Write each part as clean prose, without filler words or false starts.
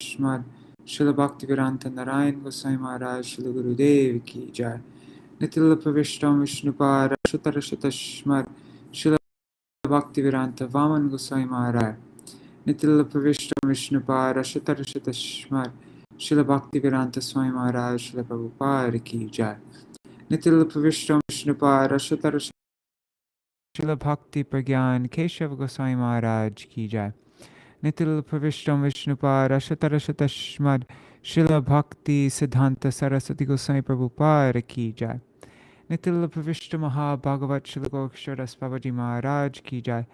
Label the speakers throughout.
Speaker 1: Śrīmad Srila Bhaktivedānta Narayana Gosvāmī Māhārāja Srila Gurudev Ki Jai. Nitila Pravishtam Vishnupāda Shutarashata Śrīmad Srila Bhaktivedānta Vāmana Gosvāmī Māhārāja. Nitila Pravishtam Vishnupāda Shutarashata Śrīmad Srila Bhaktivedānta Swami Māhārāja Srila Prabhupada Ki Jai. Nitila Pravishtam Vishnupāda Shutarashata Srila Bhakti Pragyan Keshav Gosvāmī Māhārāja Ki Jai. Nitil Pravishtam Vishnupāda Shatarashata Śrīmad Srila Bhakti Siddhanta Saraswati Goswami Prabhupada Ki Jai. Nitil Pravishta Maha Bhagavat Srila Goksharas Babaji Maharaj Ki Jai.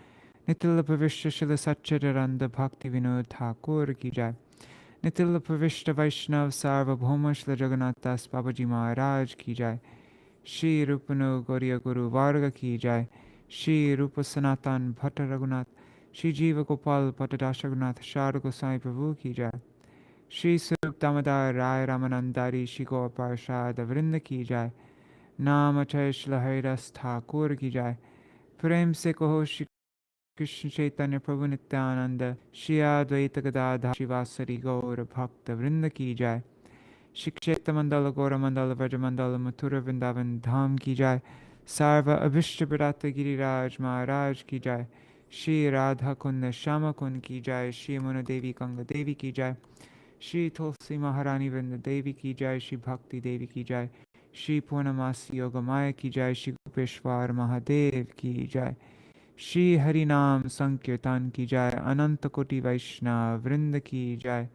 Speaker 1: Nitil Pravishta Srila Satchidananda Bhakti Vinod Thakur Ki Jai. Nitil Pravishta Vaishnav Sarvabhauma Srila Jagannath Das Babaji Maharaj Ki Jai. Shri Rupano Gauriya Guru Varga Ki Jai. Shri Rupa Sanatan Bhatta Raghunath Shri Jiva Gopal Patadasha Raghunath Shara Goswami Prabhu Ki Jai. Shri Surup Damodar Rai Ramanandari Shri Gaur Parashad Vrinda Ki Jai. Namachay Shri Haridas Thakur Ki Jai. Prem Se Kaho Shri Krishna Chaitanya Prabhu Nityananda Shri Advaita Gadadhar Shivasari Gaur Bhakta Vrinda Ki Jai. Shri Kshetra Mandala Gaura Mandala Vraja Mandala Mathura Vrindavan Dham Ki Jai. Sarva Abhishta Bharata Giriraj Maharaj Ki Jai. Shri Radha Kunda Shama Kund Ki Jai. Shri Mona Devi Ganga Devi Ki Jai. Shri Tulsi Maharani Vrinda Devi Ki Jai. Shri Bhakti Devi Ki Jai. Shri Purnamasi Yogamaya Ki Jai. Shri Gopeshwar Mahadev Ki Jai. Shri Harinam Sankirtan Ki Jai. Ananta Koti Vaishnav Vrinda Ki Jai.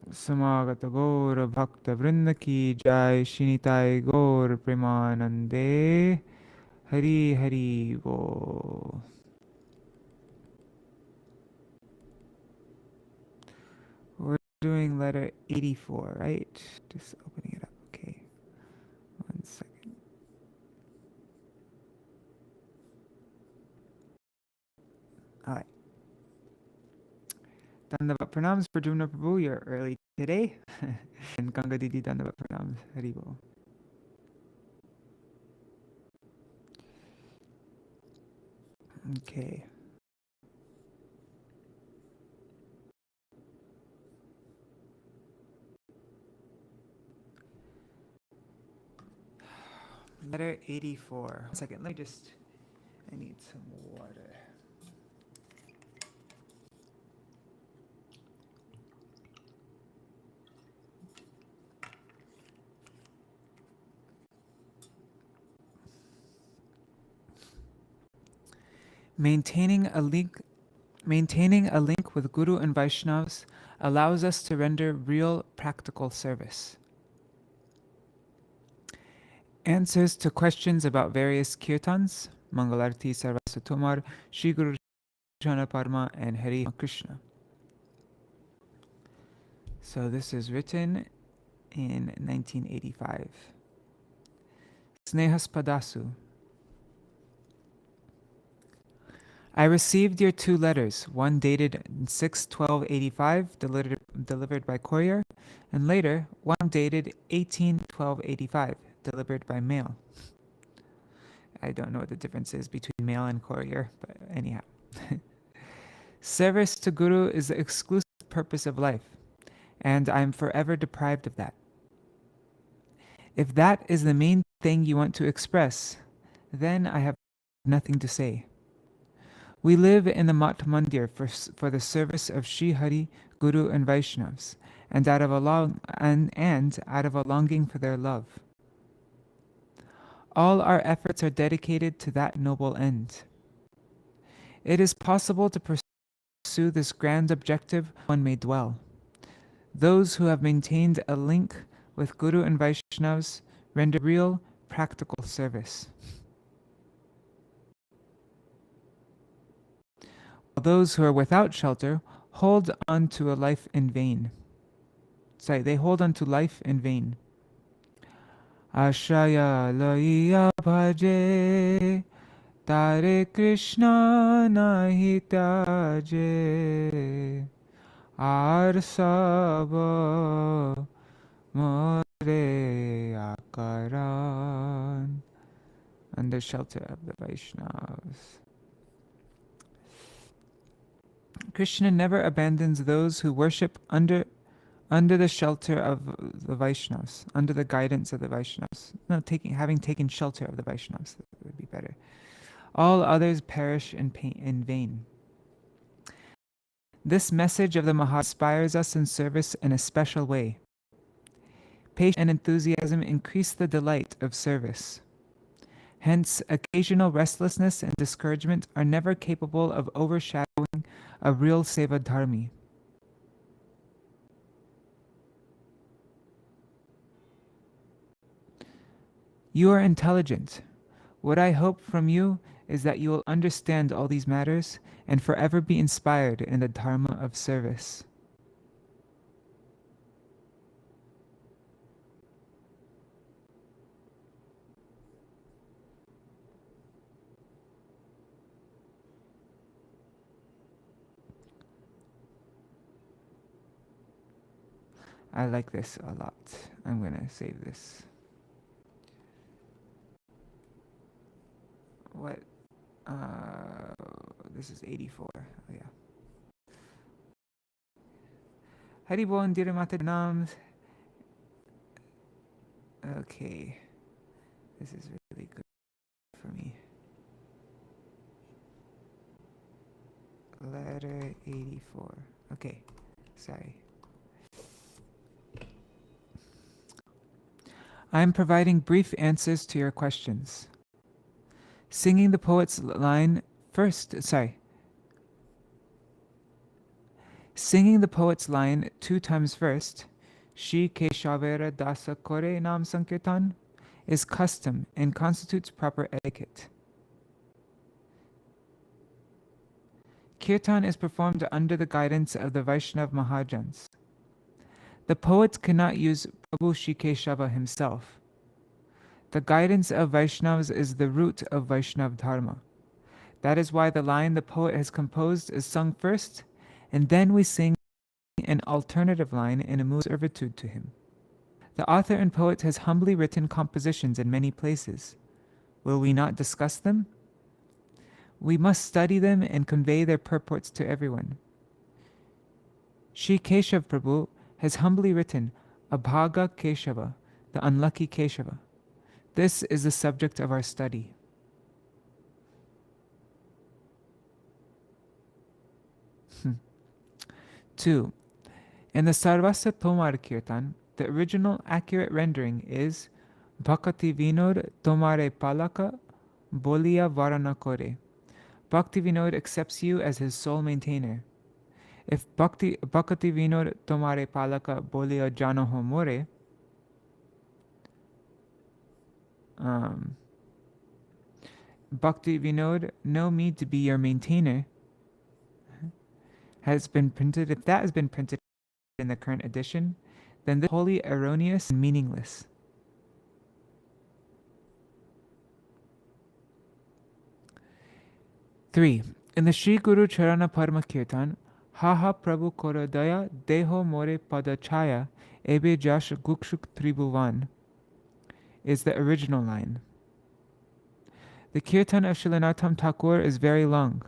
Speaker 1: Samagata Gaur Bhakta Vrinda Ki Jai. Shri Nitai Gaur Premanande Hari Hari Bo. We're doing letter 84, right? Just opening it up. Okay. 1 second. Alright. Dandavat Pranams for Jumna Prabhu, you're early today. And Ganga Didi Dandavat Pranams. Hari Bo. Okay. Letter 84. 1 second, let me just, I need some water. Maintaining a link with Guru and Vaishnavas allows us to render real practical service. Answers to questions about various kirtans, Mangalarti Sarvasa Tomar, Shri Guru Jana Parma, and Hari Krishna. So this is written in 1985. Snehaspadasu. I received your 2 letters, one dated 6/12/85, delivered by courier, and later one dated 18/12/85, delivered by mail. I don't know what the difference is between mail and courier, but anyhow. Service to Guru is the exclusive purpose of life, and I am forever deprived of that. If that is the main thing you want to express, then I have nothing to say. We live in the Mat Mandir for the service of Shri Hari, Guru and Vaishnavas, and out of a longing for their love. All our efforts are dedicated to that noble end. It is possible to pursue this grand objective one may dwell. Those who have maintained a link with Guru and Vaishnavas render real, practical service. While those who are without shelter hold on to a life in vain. They hold on to life in vain. Ashraya loiya bhaje, tare Krishna nahi taje, ar sab more akaran. Under shelter of the Vaishnavas. Krishna never abandons those who worship under the shelter of the Vaishnavas, under the guidance of the Vaishnavas. No, having taken shelter of the Vaishnavas, that would be better. All others perish in vain. This message of the Māhārāja inspires us in service in a special way. Patience and enthusiasm increase the delight of service. Hence, occasional restlessness and discouragement are never capable of overshadowing a real seva dharmi. You are intelligent. What I hope from you is that you will understand all these matters and forever be inspired in the dharma of service. I like this a lot. I'm going to save this. What? This is 84. Oh, yeah. Haribol and Dhiramata Nam. Okay. This is really good for me. Letter 84. Okay. Sorry. I am providing brief answers to your questions. Singing the poet's line Singing the poet's line 2 times first, Shri Keshavera Dasa Kore Nam Sankirtan, is custom and constitutes proper etiquette. Kirtan is performed under the guidance of the Vaishnav Mahajans. The poet cannot use Prabhu Shri Keshava himself. The guidance of Vaishnavas is the root of Vaishnav Dharma. That is why the line the poet has composed is sung first, and then we sing an alternative line in a mood of servitude to him. The author and poet has humbly written compositions in many places. Will we not discuss them? We must study them and convey their purports to everyone. Shri Keshav Prabhu has humbly written Abhaga Keshava, the unlucky Keshava. This is the subject of our study. Two, in the Sarvasa Tomar Kirtan, the original accurate rendering is Bhakti Vinod Tomare Palaka Bolia Varana Kore. Bhakti Vinod accepts you as his sole maintainer. If Bhakti Vinod Tomare Palaka Bolia Janoho More, Bhakti Vinod, know me to be your maintainer, has been printed. If that has been printed in the current edition, then this is wholly erroneous and meaningless. Three, in the Sri Guru Charana Parma Kirtan, Haha Prabhu Korodaya Deho More Padachaya Ebe Jash Gukshuk Tribhuvan is the original line. The Kirtan of Srila Thakur is very long.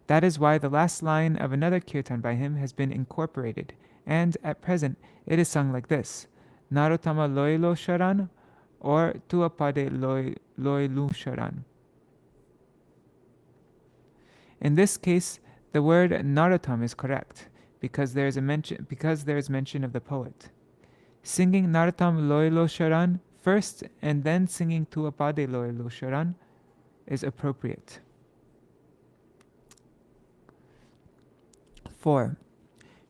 Speaker 1: That is why the last line of another Kirtan by him has been incorporated, and at present it is sung like this: Narottama Loilo Sharan or Tuapade Loilu Sharan. In this case, the word Narottam is correct because there is mention of the poet. Singing Narottam Loilo Sharan first and then singing Tuapade Loilu Sharan is appropriate. 4.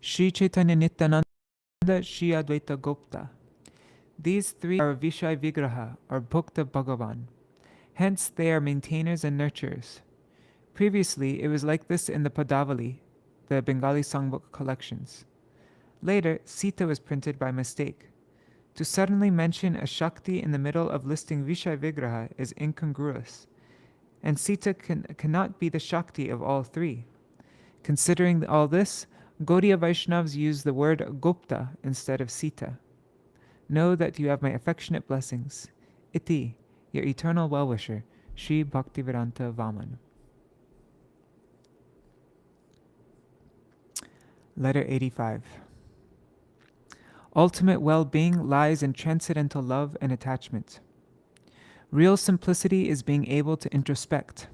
Speaker 1: Sri Chaitanya Nityananda, Sri Advaita Gopta. These three are Vishai Vigraha or Bhukta Bhagavan. Hence they are maintainers and nurturers. Previously it was like this in the Padavali, the Bengali songbook collections. Later, Sita was printed by mistake. To suddenly mention a Shakti in the middle of listing Vishai Vigraha is incongruous, and Sita cannot be the Shakti of all three. Considering all this, Gaudiya Vaishnavas use the word Gupta instead of Sita. Know that you have my affectionate blessings. Iti, your eternal well-wisher, Sri Bhaktivedānta Vāmana. Letter 85. Ultimate well-being lies in transcendental love and attachment. Real simplicity is being able to introspect.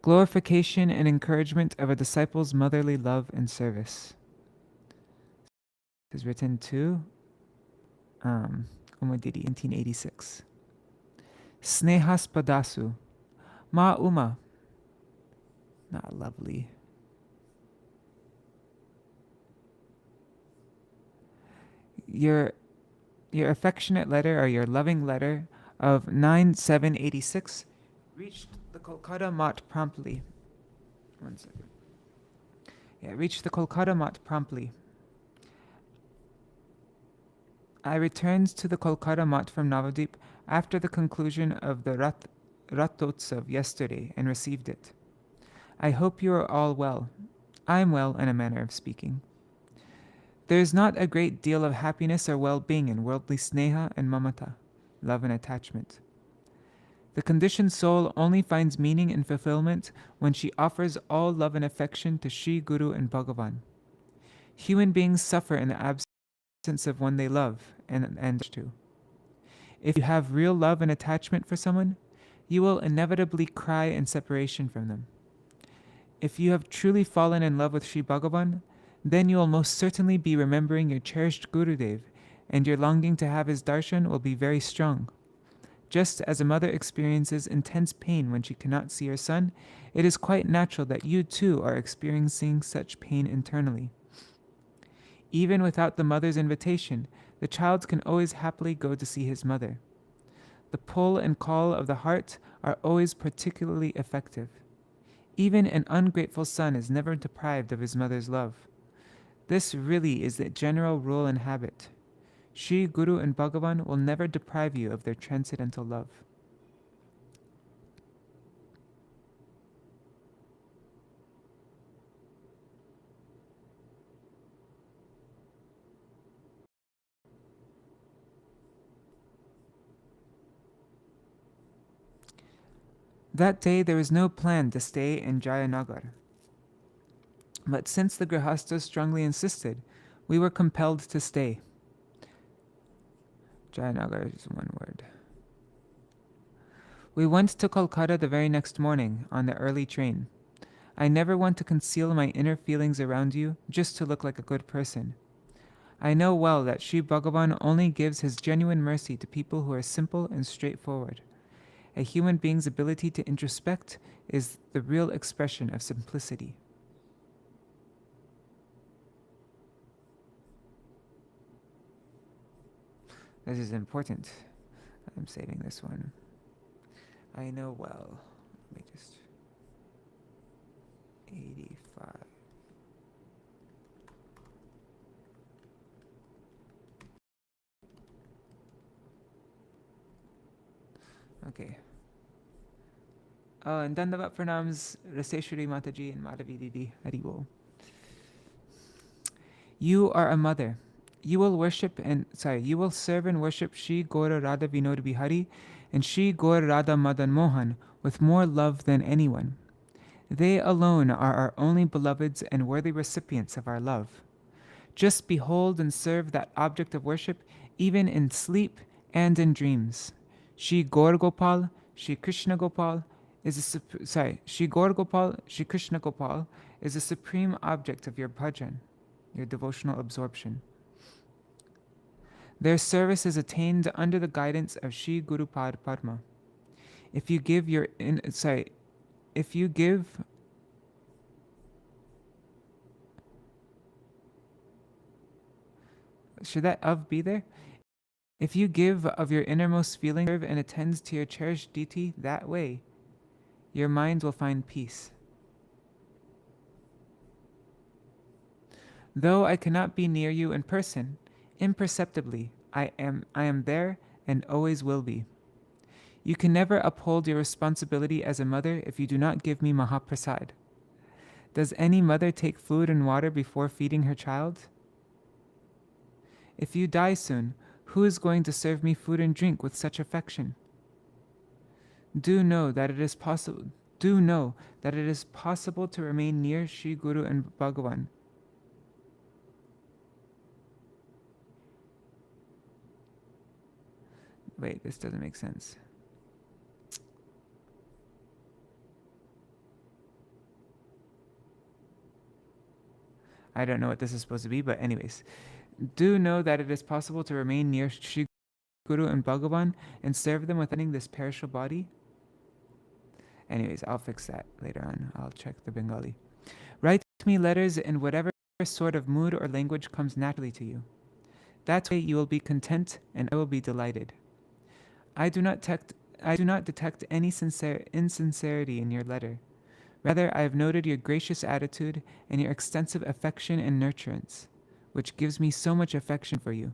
Speaker 1: Glorification and encouragement of a disciple's motherly love and service. This is written to Umadidi, 1986. Snehaspadasu, Ma Uma. Not lovely. Your affectionate letter, or your loving letter of 9/7/86 reached the Kolkata Mat promptly. One second. Yeah, reached the Kolkata Mat promptly. I returned to the Kolkata Mat from Navadip after the conclusion of the Ratotsav yesterday and received it. I hope you are all well. I am well, in a manner of speaking. There is not a great deal of happiness or well-being in worldly sneha and mamata, love and attachment. The conditioned soul only finds meaning and fulfillment when she offers all love and affection to Sri Guru and Bhagavan. Human beings suffer in the absence of one they love and to. If you have real love and attachment for someone, you will inevitably cry in separation from them. If you have truly fallen in love with Sri Bhagavan, then you will most certainly be remembering your cherished Gurudev, and your longing to have his darshan will be very strong. Just as a mother experiences intense pain when she cannot see her son, it is quite natural that you too are experiencing such pain internally. Even without the mother's invitation, the child can always happily go to see his mother. The pull and call of the heart are always particularly effective. Even an ungrateful son is never deprived of his mother's love. This really is the general rule and habit. Sri Guru and Bhagavan will never deprive you of their transcendental love. That day there was no plan to stay in Jayanagar. But since the Grihastas strongly insisted, we were compelled to stay. Jayanagar is one word. We went to Kolkata the very next morning on the early train. I never want to conceal my inner feelings around you just to look like a good person. I know well that Sri Bhagavan only gives his genuine mercy to people who are simple and straightforward. A human being's ability to introspect is the real expression of simplicity. This is important. I'm saving this one. I know well. Let me just... 85. Okay. Oh, and Dandavat Pranams, Raseshwari Mataji and Madhavi Didi. Haribol. You are a mother. You will serve and worship Shri Gaura Radha Vinod Bihari and Shri Gaura Radha Madan Mohan with more love than anyone. They alone are our only beloveds and worthy recipients of our love. Just behold and serve that object of worship even in sleep and in dreams. Shri Gaur Gopal, Shri Krishna Gopal Shri Gaur Gopal, Shri Krishna Gopal is the supreme object of your bhajan, your devotional absorption. Their service is attained under the guidance of Shri Guru Pad Padma. If you give should that of be there? If you give of your innermost feeling and attend to your cherished deity that way, your mind will find peace. Though I cannot be near you in person, imperceptibly, I am there and always will be. You can never uphold your responsibility as a mother if you do not give me Mahaprasad. Does any mother take food and water before feeding her child? If you die soon, who is going to serve me food and drink with such affection? Do know that it is possible to remain near Sri Guru and Bhagavan Wait, this doesn't make sense. I don't know what this is supposed to be, but anyways. Do know that it is possible to remain near Sri Guru and Bhagavan and serve them within this perishable body. Anyways, I'll fix that later on. I'll check the Bengali. Write me letters in whatever sort of mood or language comes naturally to you. That way you will be content and I will be delighted. I do not detect any insincerity in your letter. Rather, I have noted your gracious attitude and your extensive affection and nurturance, which gives me so much affection for you.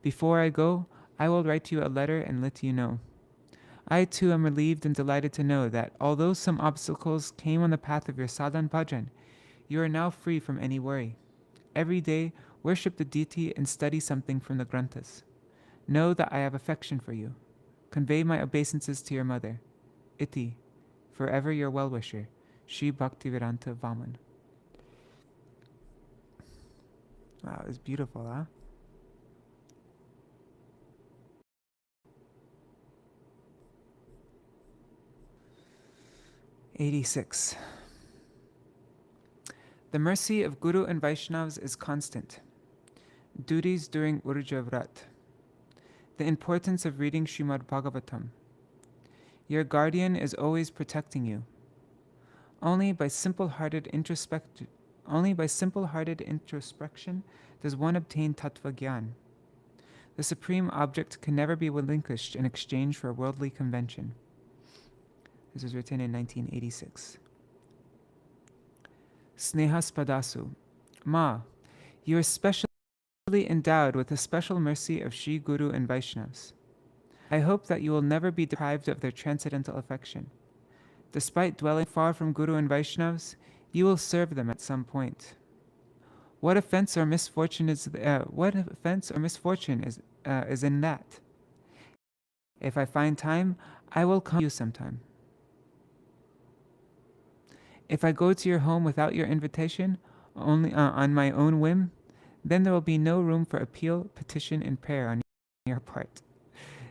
Speaker 1: Before I go, I will write you a letter and let you know. I too am relieved and delighted to know that although some obstacles came on the path of your sadhan bhajan, you are now free from any worry. Every day, worship the deity and study something from the Granthas. Know that I have affection for you. Convey my obeisances to your mother. Iti, forever your well-wisher, Sri Bhaktivedānta Vāmana. Wow, it's beautiful, huh? '86. The mercy of Guru and Vaishnavas is constant. Duties during Urja Vrat. The importance of reading Śrīmad Bhagavatam. Your guardian is always protecting you. Only by simple-hearted introspection does one obtain tattva gyan. The supreme object can never be relinquished in exchange for a worldly convention. This was written in 1986. Snehaspadasu. Ma, you are specially endowed with the special mercy of Sri Guru and Vaishnavas. I hope that you will never be deprived of their transcendental affection. Despite dwelling far from Guru and Vaishnavas, you will serve them at some point. What offense or misfortune is in that? If I find time, I will come to you sometime. If I go to your home without your invitation, only on my own whim, then there will be no room for appeal, petition, and prayer on your part.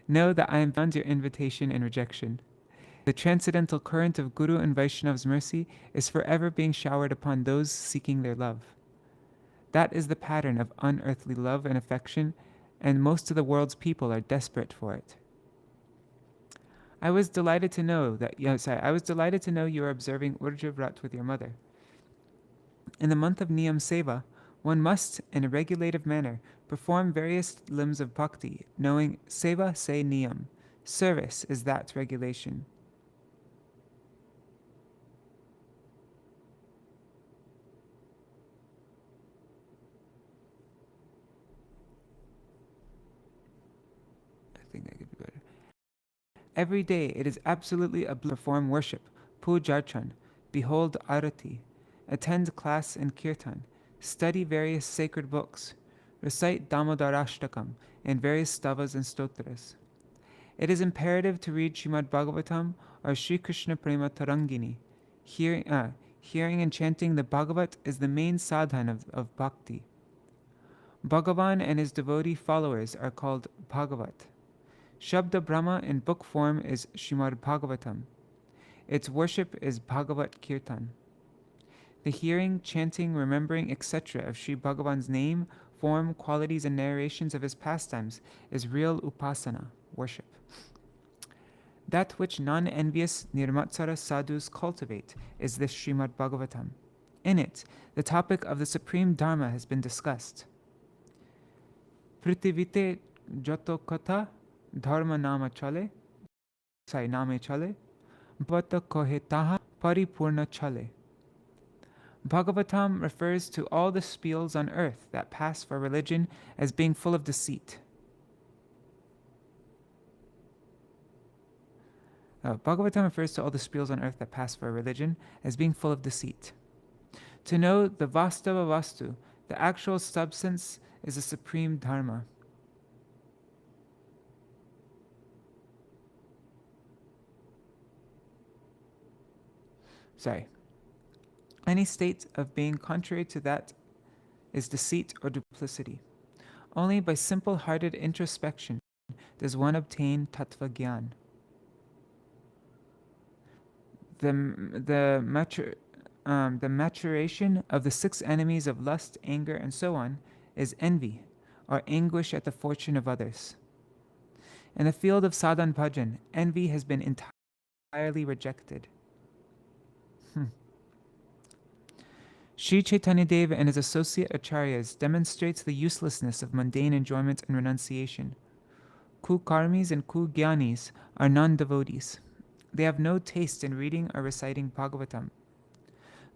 Speaker 1: Know that I am beyond your invitation and rejection. The transcendental current of Guru and Vaishnav's mercy is forever being showered upon those seeking their love. That is the pattern of unearthly love and affection, and most of the world's people are desperate for it. I was delighted to know you are observing Urja Vrat with your mother. In the month of Niyam Seva, one must, in a regulative manner, perform various limbs of bhakti, knowing Seva se Niyam. Service is that regulation. I think I could do better. Every day it is absolutely a perform worship, pujarchan, behold arati, attend class and kirtan, study various sacred books, recite Damodarashtakam and various stavas and stotras. It is imperative to read Śrīmad Bhagavatam or Sri Krishna Prema Tarangini. Hearing and chanting the Bhagavat is the main sadhan of bhakti. Bhagavan and his devotee followers are called Bhagavat. Shabda Brahma in book form is Śrīmad Bhagavatam. Its worship is Bhagavat Kirtan. The hearing, chanting, remembering, etc. of Sri Bhagavan's name, form, qualities, and narrations of his pastimes is real upasana, worship. That which non-envious Nirmatsara sadhus cultivate is this Śrīmad Bhagavatam. In it, the topic of the supreme dharma has been discussed. Prithivite jato katha dharma name chale, bhata kohe taha paripurna chale. Bhagavatam refers to all the spiels on earth that pass for religion as being full of deceit. Bhagavatam refers to all the spiels on earth that pass for religion as being full of deceit. To know the vastava vastu, the actual substance, is the supreme dharma. Any state of being contrary to that is deceit or duplicity. Only by simple-hearted introspection does one obtain tattva gyan. The maturation of the 6 enemies of lust, anger, and so on is envy, or anguish at the fortune of others. In the field of sadhan bhajan, envy has been entirely rejected. Sri Chaitanya Deva and his associate acharyas demonstrates the uselessness of mundane enjoyment and renunciation. Kukarmis and kugyanis are non-devotees. They have no taste in reading or reciting Bhagavatam.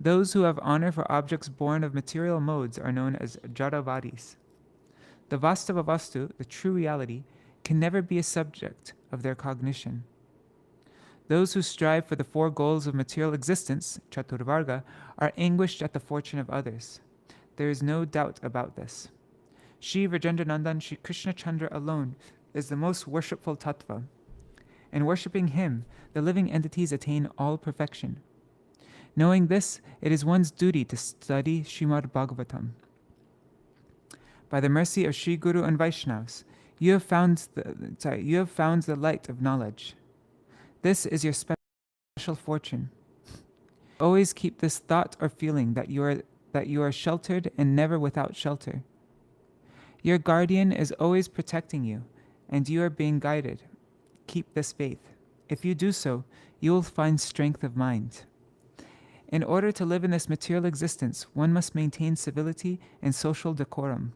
Speaker 1: Those who have honor for objects born of material modes are known as Jadavadis. The Vastava Vastu, the true reality, can never be a subject of their cognition. Those who strive for the 4 goals of material existence, Chaturvarga, are anguished at the fortune of others. There is no doubt about this. Shri Vrajendranandan Shri Krishna Chandra alone is the most worshipful tattva. In worshipping him, the living entities attain all perfection. Knowing this, it is one's duty to study Śrīmad Bhagavatam. By the mercy of Sri Guru and Vaishnavas, you have found the light of knowledge. This is your special fortune. Always keep this thought or feeling that you are sheltered and never without shelter. Your guardian is always protecting you, and you are being guided. Keep this faith. If you do so, you will find strength of mind. In order to live in this material existence, one must maintain civility and social decorum.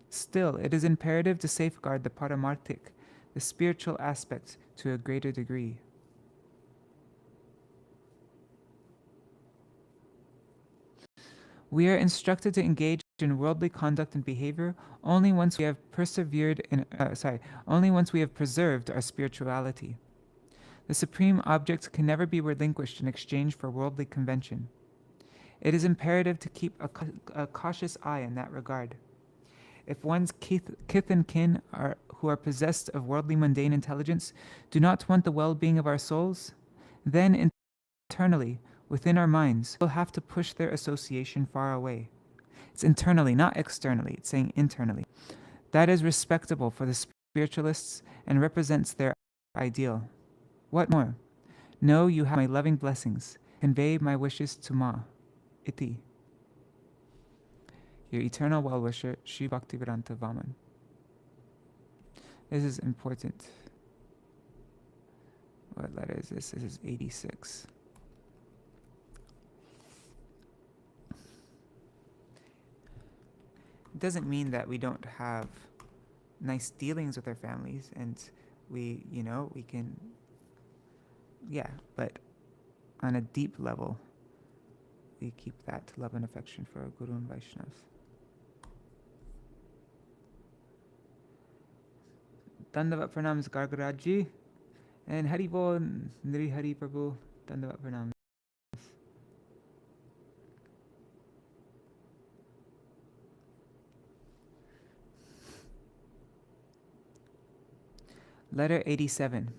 Speaker 1: Still, it is imperative to safeguard the paramarthik, the spiritual aspect, to a greater degree. We are instructed to engage in worldly conduct and behavior only once we have preserved our spirituality. The supreme object can never be relinquished in exchange for worldly convention. It is imperative to keep a cautious eye in that regard. If one's kith and kin who are possessed of worldly mundane intelligence do not want the well-being of our souls, then internally, within our minds, we'll have to push their association far away. It's internally, not externally. It's saying internally. That is respectable for the spiritualists and represents their ideal. What more? Know you have my loving blessings. Convey my wishes to Ma. Iti. Your eternal well-wisher, Sri Bhaktivedānta Vāmana. This is important. What letter is this? This is 86. It doesn't mean that we don't have nice dealings with our families, and we can, but on a deep level, we keep that love and affection for our Guru and Vaishnavas. Dandavat pranams Gargaraji, and Hari Bol Nri Hari Prabhu. Dandavat pranams. Letter 87.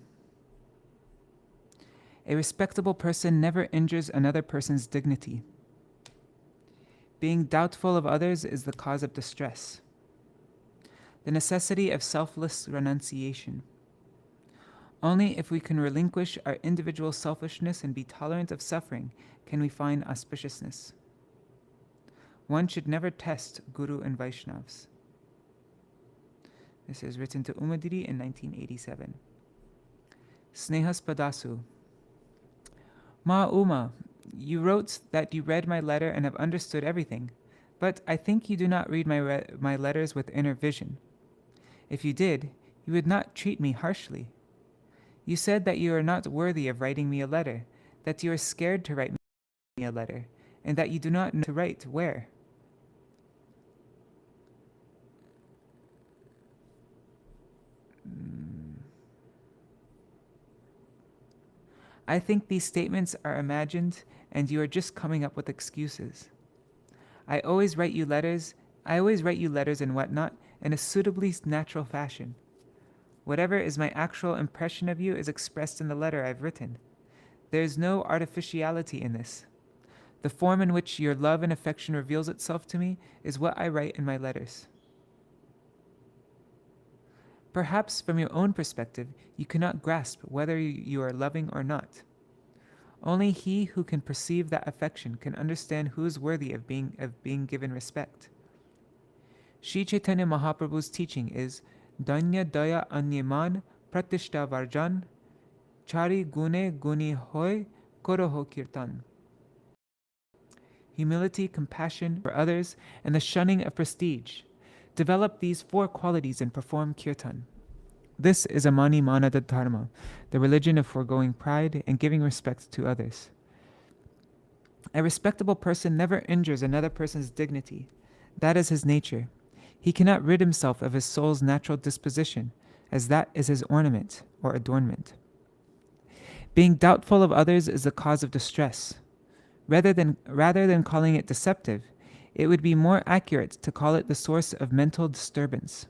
Speaker 1: A respectable person never injures another person's dignity. Being doubtful of others is the cause of distress. The necessity of selfless renunciation. Only if we can relinquish our individual selfishness and be tolerant of suffering can we find auspiciousness. One should never test Guru and Vaishnavas. This is written to Umadiri in 1987. Snehas Padasu. Ma Uma, you wrote that you read my letter and have understood everything, but I think you do not read my letters with inner vision. If you did, you would not treat me harshly. You said that you are not worthy of writing me a letter, that you are scared to write me a letter, and that you do not know to write where. I think these statements are imagined and you are just coming up with excuses. I always write you letters and whatnot in a suitably natural fashion. Whatever is my actual impression of you is expressed in the letter I've written. There is no artificiality in this. The form in which your love and affection reveals itself to me is what I write in my letters.
Speaker 2: Perhaps from your own perspective, you cannot grasp whether you are loving or not. Only he who can perceive that affection can understand who is worthy of being given respect. Sri Chaitanya Mahaprabhu's teaching is Danya Daya Anyaman Pratishta Varjan Chari Gune Guni Hoy Koroho Kirtan. Humility, compassion for others, and the shunning of prestige. Develop these 4 qualities and perform kirtan. This is Amani Manada Dharma, the religion of foregoing pride and giving respect to others. A respectable person never injures another person's dignity. That is his nature. He cannot rid himself of his soul's natural disposition, as that is his ornament or adornment. Being doubtful of others is the cause of distress. Rather than calling it deceptive, it would be more accurate to call it the source of mental disturbance.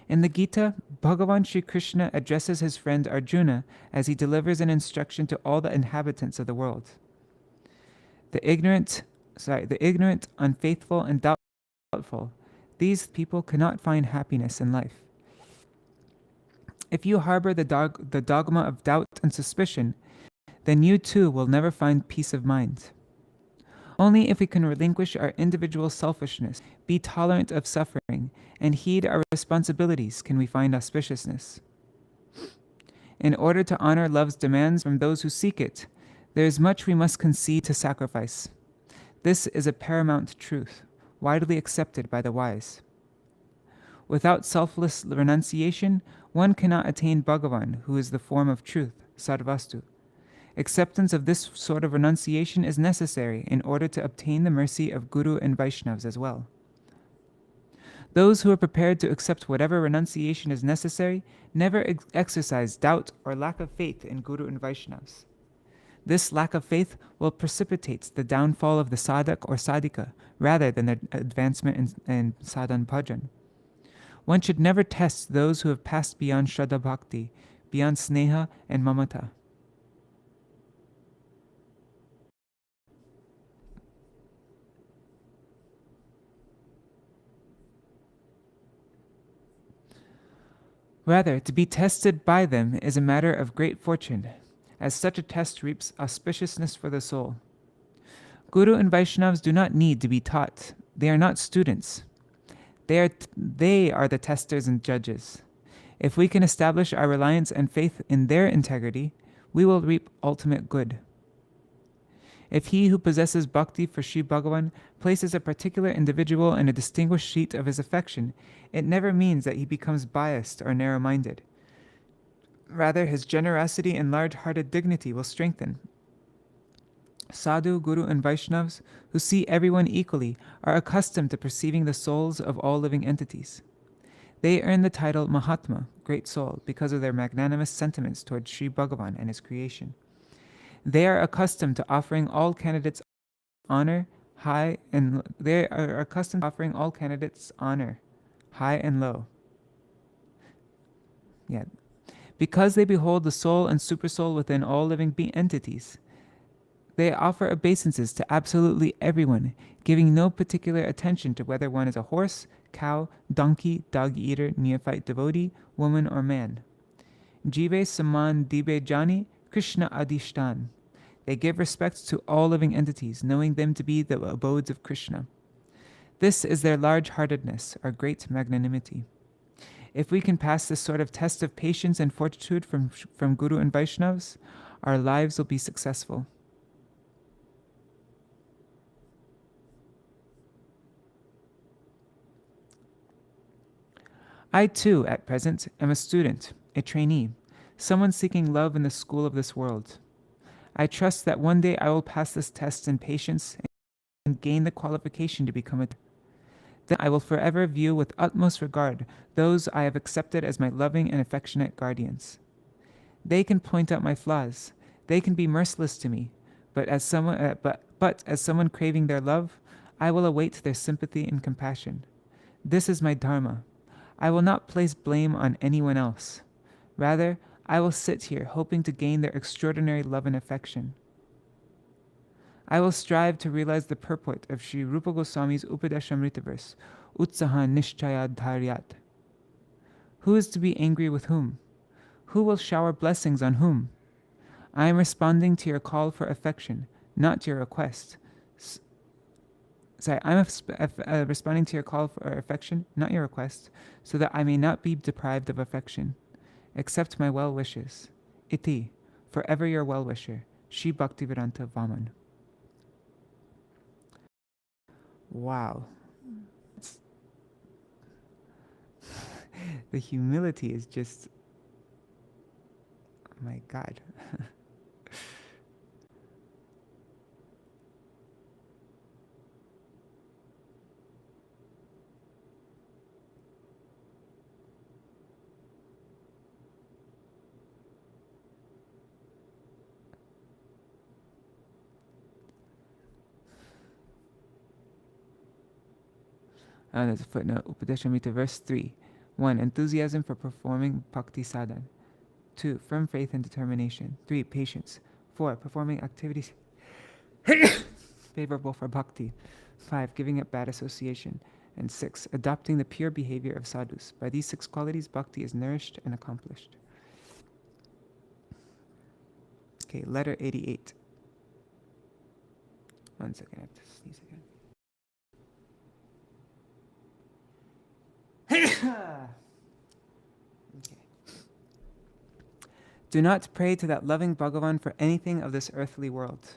Speaker 2: In the Gita, Bhagavan Sri Krishna addresses his friend Arjuna as he delivers an instruction to all the inhabitants of the world. The ignorant, unfaithful, and doubtful, these people cannot find happiness in life. If you harbor the dogma of doubt and suspicion, then you too will never find peace of mind. Only if we can relinquish our individual selfishness, be tolerant of suffering, and heed our responsibilities can we find auspiciousness. In order to honor love's demands from those who seek it, there is much we must concede to sacrifice. This is a paramount truth, widely accepted by the wise. Without selfless renunciation, one cannot attain Bhagavan, who is the form of truth, Sarvastu. Acceptance of this sort of renunciation is necessary in order to obtain the mercy of Guru and Vaishnavas as well. Those who are prepared to accept whatever renunciation is necessary never exercise doubt or lack of faith in Guru and Vaishnavas. This lack of faith will precipitate the downfall of the sadhak or sadhika rather than their advancement in sadhan bhajan. One should never test those who have passed beyond Shraddha Bhakti, beyond Sneha and Mamata. Rather, to be tested by them is a matter of great fortune, as such a test reaps auspiciousness for the soul. Guru and Vaishnavas do not need to be taught. They are not students. They are the testers and judges. If we can establish our reliance and faith in their integrity, we will reap ultimate good. If he who possesses bhakti for Sri Bhagavan places a particular individual in a distinguished seat of his affection, it never means that he becomes biased or narrow-minded. Rather, his generosity and large-hearted dignity will strengthen. Sadhu, Guru, and Vaishnavas, who see everyone equally, are accustomed to perceiving the souls of all living entities. They earn the title Mahatma, great soul, because of their magnanimous sentiments toward Sri Bhagavan and his creation. They are accustomed to offering all candidates honor, high and low. Because they behold the soul and supersoul within all living entities. They offer obeisances to absolutely everyone, giving no particular attention to whether one is a horse, cow, donkey, dog-eater, neophyte devotee, woman, or man. Jive saman dibe jani, Krishna adishtan. They give respect to all living entities, knowing them to be the abodes of Krishna. This is their large-heartedness, or great magnanimity. If we can pass this sort of test of patience and fortitude from Guru and Vaishnavas, our lives will be successful. I too, at present, am a student, a trainee, someone seeking love in the school of this world. I trust that one day I will pass this test in patience and gain the qualification to become a. Then I will forever view with utmost regard those I have accepted as my loving and affectionate guardians. They can point out my flaws, they can be merciless to me, but as someone craving their love, I will await their sympathy and compassion. This is my dharma. I will not place blame on anyone else. Rather, I will sit here hoping to gain their extraordinary love and affection. I will strive to realize the purport of Sri Rupa Goswami's Upadeshamrita verse, Utsaha Nishchaya Dharyat. Who is to be angry with whom? Who will shower blessings on whom? I am responding to your call for affection, not to your request. Responding to your call for affection, not your request, so that I may not be deprived of affection. Accept my well wishes. Iti, forever your well wisher, Shri Bhaktivedānta Vāmana. Wow. The humility is just, oh my God. There's a footnote. Upadeshamrita verse 3. 1. Enthusiasm for performing bhakti sadhan. 2. Firm faith and determination. 3. Patience. 4. Performing activities favorable for bhakti. 5. Giving up bad association. And 6. Adopting the pure behavior of sadhus. By these 6 qualities, bhakti is nourished and accomplished. Okay, letter 88. 1 second, I have to sneeze again. Okay. Do not pray to that loving Bhagavan for anything of this earthly world.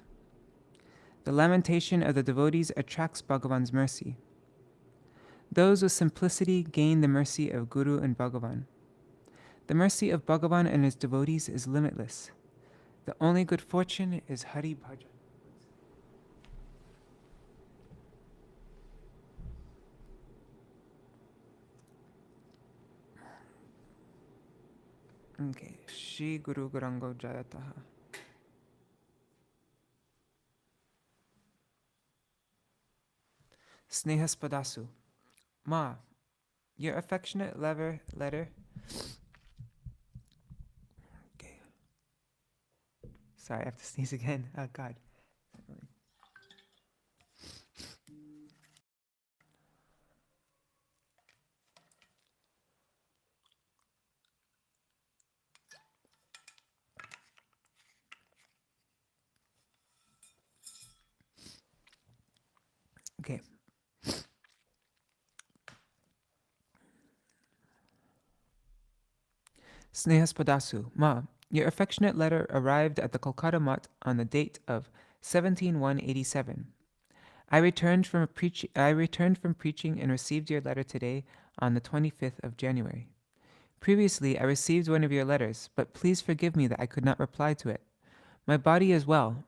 Speaker 2: The lamentation of the devotees attracts Bhagavan's mercy. Those with simplicity gain the mercy of Guru and Bhagavan. The mercy of Bhagavan and his devotees is limitless. The only good fortune is Hari Bhajan. Okay, Shri Guru Gurango Jayataha. Snehaspadasu. Ma, your affectionate letter. Okay. Sorry, I have to sneeze again. Oh, God. Okay. Snehaspadasu. Ma, your affectionate letter arrived at the Kolkata Mutt on the date of 17/1/87. I returned from preaching and received your letter today on the 25th of January. Previously, I received one of your letters, but please forgive me that I could not reply to it. My body is well.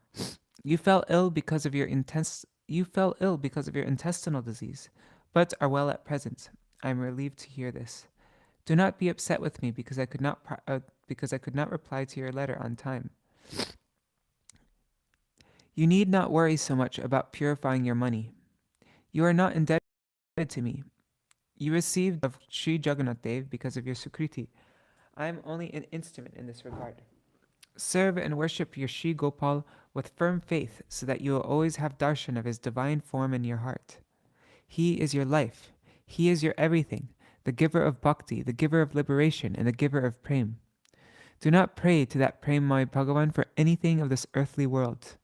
Speaker 2: You fell ill because of your intestinal disease, but are well at present. I am relieved to hear this. Do not be upset with me because I could not reply to your letter on time. You need not worry so much about purifying your money. You are not indebted to me. You received of Sri Jagannath Dev because of your Sukriti. I am only an instrument in this regard. Serve and worship your Sri Gopal with firm faith so that you will always have darshan of his divine form in your heart. He is your life. He is your everything, the giver of bhakti, the giver of liberation, and the giver of prem. Do not pray to that Premamay Bhagavan for anything of this earthly world.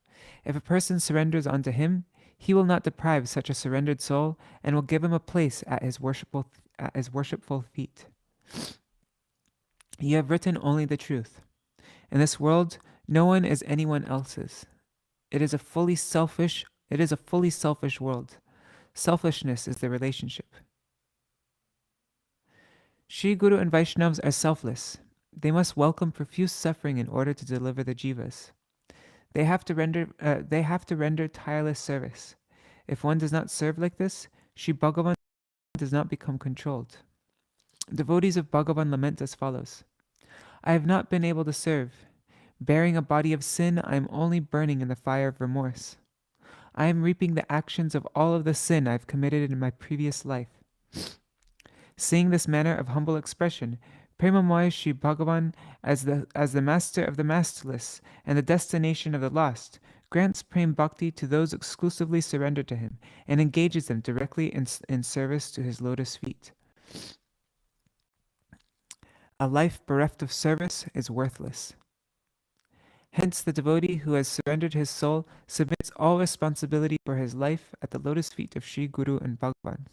Speaker 2: If a person surrenders unto him, he will not deprive such a surrendered soul and will give him a place at his worshipful feet. You have written only the truth. In this world, no one is anyone else's. It is a fully selfish world. Selfishness is the relationship. Shri Guru and Vaishnavas are selfless. They must welcome profuse suffering in order to deliver the jivas. They have to render tireless service. If one does not serve like this, Shri Bhagavan does not become controlled. Devotees of Bhagavan lament as follows. I have not been able to serve. Bearing a body of sin, I am only burning in the fire of remorse. I am reaping the actions of all of the sin I have committed in my previous life. Seeing this manner of humble expression, Premamay Shri Bhagavan, as the master of the masterless and the destination of the lost, grants Prem Bhakti to those exclusively surrendered to him, and engages them directly in service to his lotus feet. A life bereft of service is worthless. Hence, the devotee who has surrendered his soul submits all responsibility for his life at the lotus feet of Sri Guru and Bhagavan.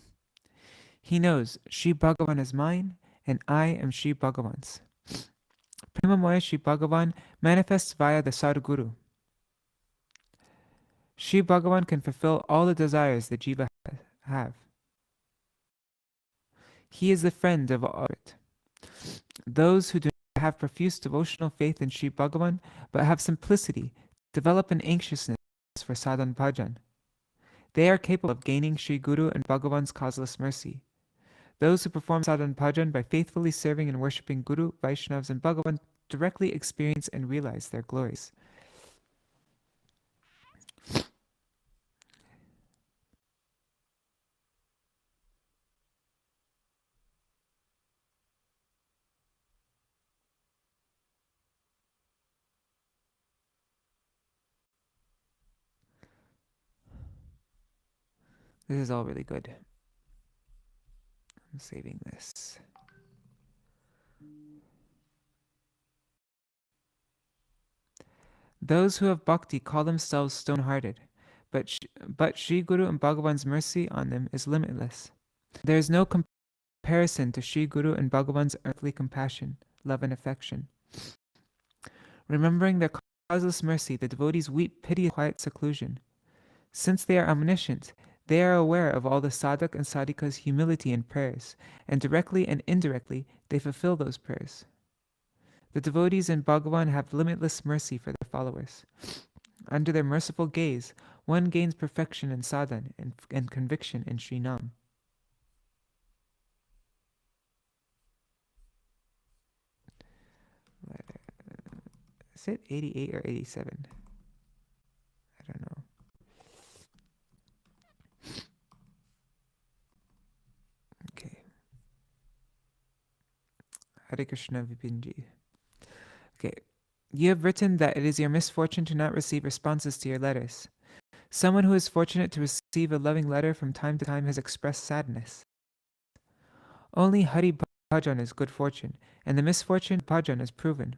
Speaker 2: He knows Sri Bhagavan is mine, and I am Sri Bhagavan's. Premamaya Sri Bhagavan manifests via the Sadhguru. Sri Bhagavan can fulfill all the desires the jiva have. He is the friend of all it. Those who do not have profuse devotional faith in Sri Bhagavan, but have simplicity, develop an anxiousness for sadhan bhajan. They are capable of gaining Sri Guru and Bhagavan's causeless mercy. Those who perform sadhan bhajan by faithfully serving and worshipping Guru, Vaishnavas, and Bhagavan directly experience and realize their glories. This is all really good. I'm saving this. Those who have bhakti call themselves stone-hearted, but Sri Guru and Bhagavan's mercy on them is limitless. There is no comparison to Sri Guru and Bhagavan's earthly compassion, love, and affection. Remembering their causeless mercy, the devotees weep pity in quiet seclusion. Since they are omniscient, they are aware of all the sadhak and sadhika's humility and prayers, and directly and indirectly they fulfill those prayers. The devotees in Bhagavan have limitless mercy for their followers. Under their merciful gaze, one gains perfection in sadhan and conviction in Sri Nam. Is it 88 or 87? I don't know. Okay. Hare Krishna Vipinji. Okay. You have written that it is your misfortune to not receive responses to your letters. Someone who is fortunate to receive a loving letter from time to time has expressed sadness. Only Hari Bhajan is good fortune, and the misfortune of Bhajan is proven.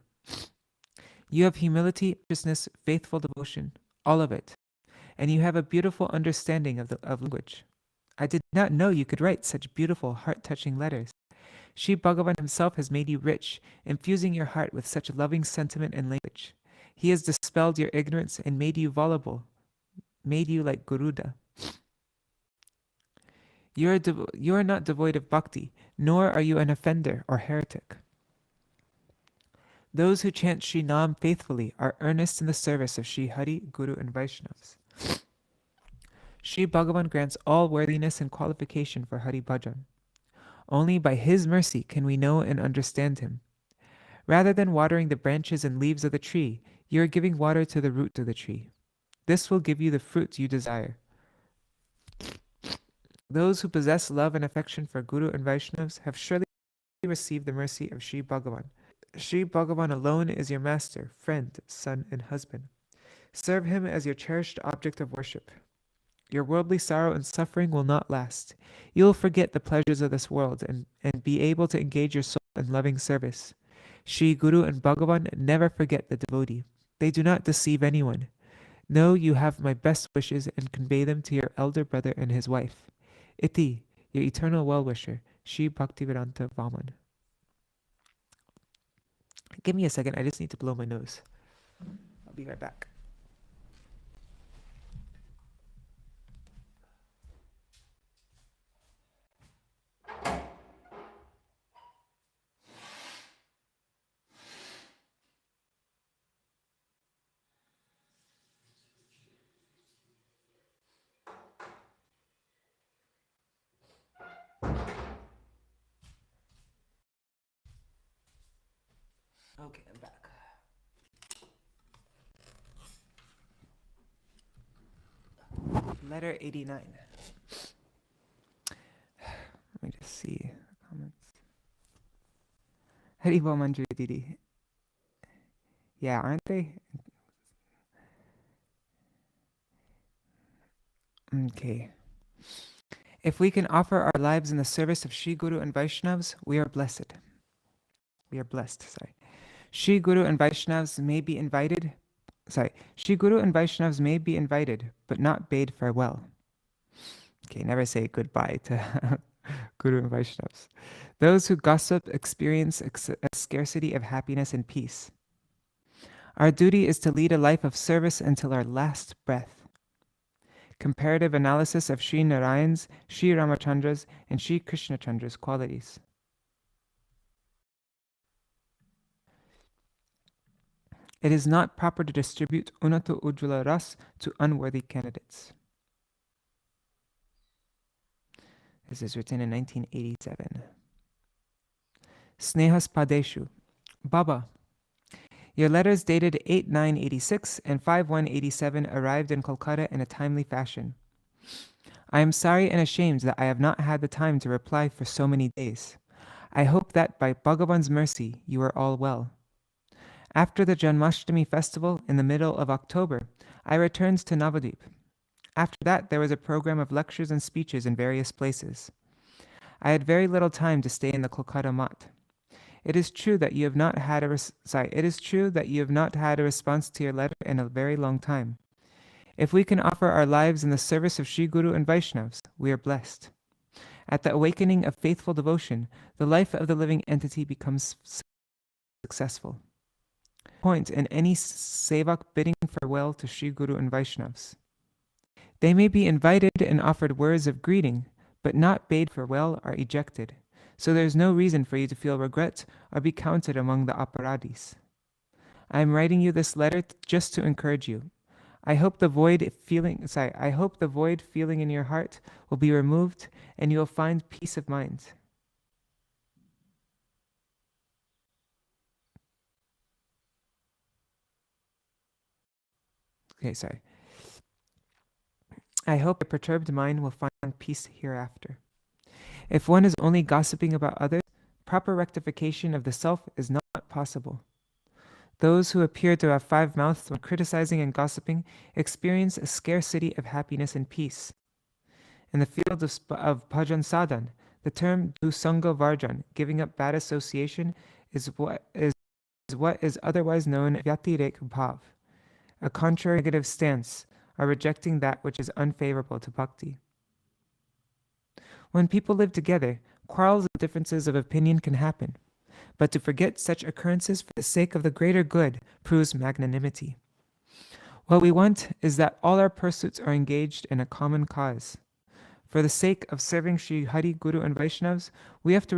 Speaker 2: You have humility, righteousness, faithful devotion, all of it, and you have a beautiful understanding of language. I did not know you could write such beautiful, heart-touching letters. Sri Bhagavan himself has made you rich, infusing your heart with such loving sentiment and language. He has dispelled your ignorance and made you voluble, made you like Garuda. You are not devoid of bhakti, nor are you an offender or heretic. Those who chant Sri Nam faithfully are earnest in the service of Sri Hari, Guru, and Vaishnavas. Sri Bhagavan grants all worthiness and qualification for Hari Bhajan. Only by his mercy can we know and understand him. Rather than watering the branches and leaves of the tree, you are giving water to the root of the tree. This will give you the fruit you desire. Those who possess love and affection for Guru and Vaishnavas have surely received the mercy of Sri Bhagavan. Sri Bhagavan alone is your master, friend, son, and husband. Serve him as your cherished object of worship. Your worldly sorrow and suffering will not last. You will forget the pleasures of this world and be able to engage your soul in loving service. Sri Guru and Bhagavan never forget the devotee. They do not deceive anyone. Know you have my best wishes and convey them to your elder brother and his wife. Iti, your eternal well-wisher, Sri Bhaktivedānta Vāmana. Give me a second, I just need to blow my nose. I'll be right back. Okay, I'm back. Letter 89. Let me just see the comments. Haribol Manjuri Didi. Yeah, aren't they? Okay. If we can offer our lives in the service of Sri Guru and Vaishnavas, we are blessed. We are blessed, sorry. Sri Guru and Vaishnavas may be invited, Sri Guru and Vaishnavas may be invited, but not bade farewell. Okay, never say goodbye to Guru and Vaishnavas. Those who gossip experience a scarcity of happiness and peace. Our duty is to lead a life of service until our last breath. Comparative analysis of Sri Narayan's, Sri Ramachandra's, and Sri Krishnachandra's qualities. It is not proper to distribute Unato Ujjvala Ras to unworthy candidates. This is written in 1987. Snehas Padeshu. Baba, your letters dated 8/9/86 and 5/1/87 arrived in Kolkata in a timely fashion. I am sorry and ashamed that I have not had the time to reply for so many days. I hope that by Bhagavan's mercy you are all well. After the Janmashtami festival in the middle of October, I returned to Navadvip. After that, there was a program of lectures and speeches in various places. I had very little time to stay in the Kolkata Mat. It is true that you have not had a response to your letter in a very long time. If we can offer our lives in the service of Sri Guru and Vaishnavas, we are blessed. At the awakening of faithful devotion, the life of the living entity becomes successful. Point in any sevak bidding farewell to Sri Guru and Vaishnavas. They may be invited and offered words of greeting, but not bade farewell or ejected. So there is no reason for you to feel regret or be counted among the aparadhis. I am writing you this letter just to encourage you. I hope the void feeling in your heart will be removed and you will find peace of mind. Okay, sorry. I hope a perturbed mind will find peace hereafter. If one is only gossiping about others, proper rectification of the self is not possible. Those who appear to have five mouths when criticizing and gossiping experience a scarcity of happiness and peace. In the field of bhajan sadhan, the term dusanga varjan, giving up bad association, is what is otherwise known as vyatirek bhav, a contrary negative stance, or rejecting that which is unfavorable to bhakti. When people live together, quarrels and differences of opinion can happen, but to forget such occurrences for the sake of the greater good proves magnanimity. What we want is that all our pursuits are engaged in a common cause. For the sake of serving Sri Hari, Guru and Vaishnavas, we have to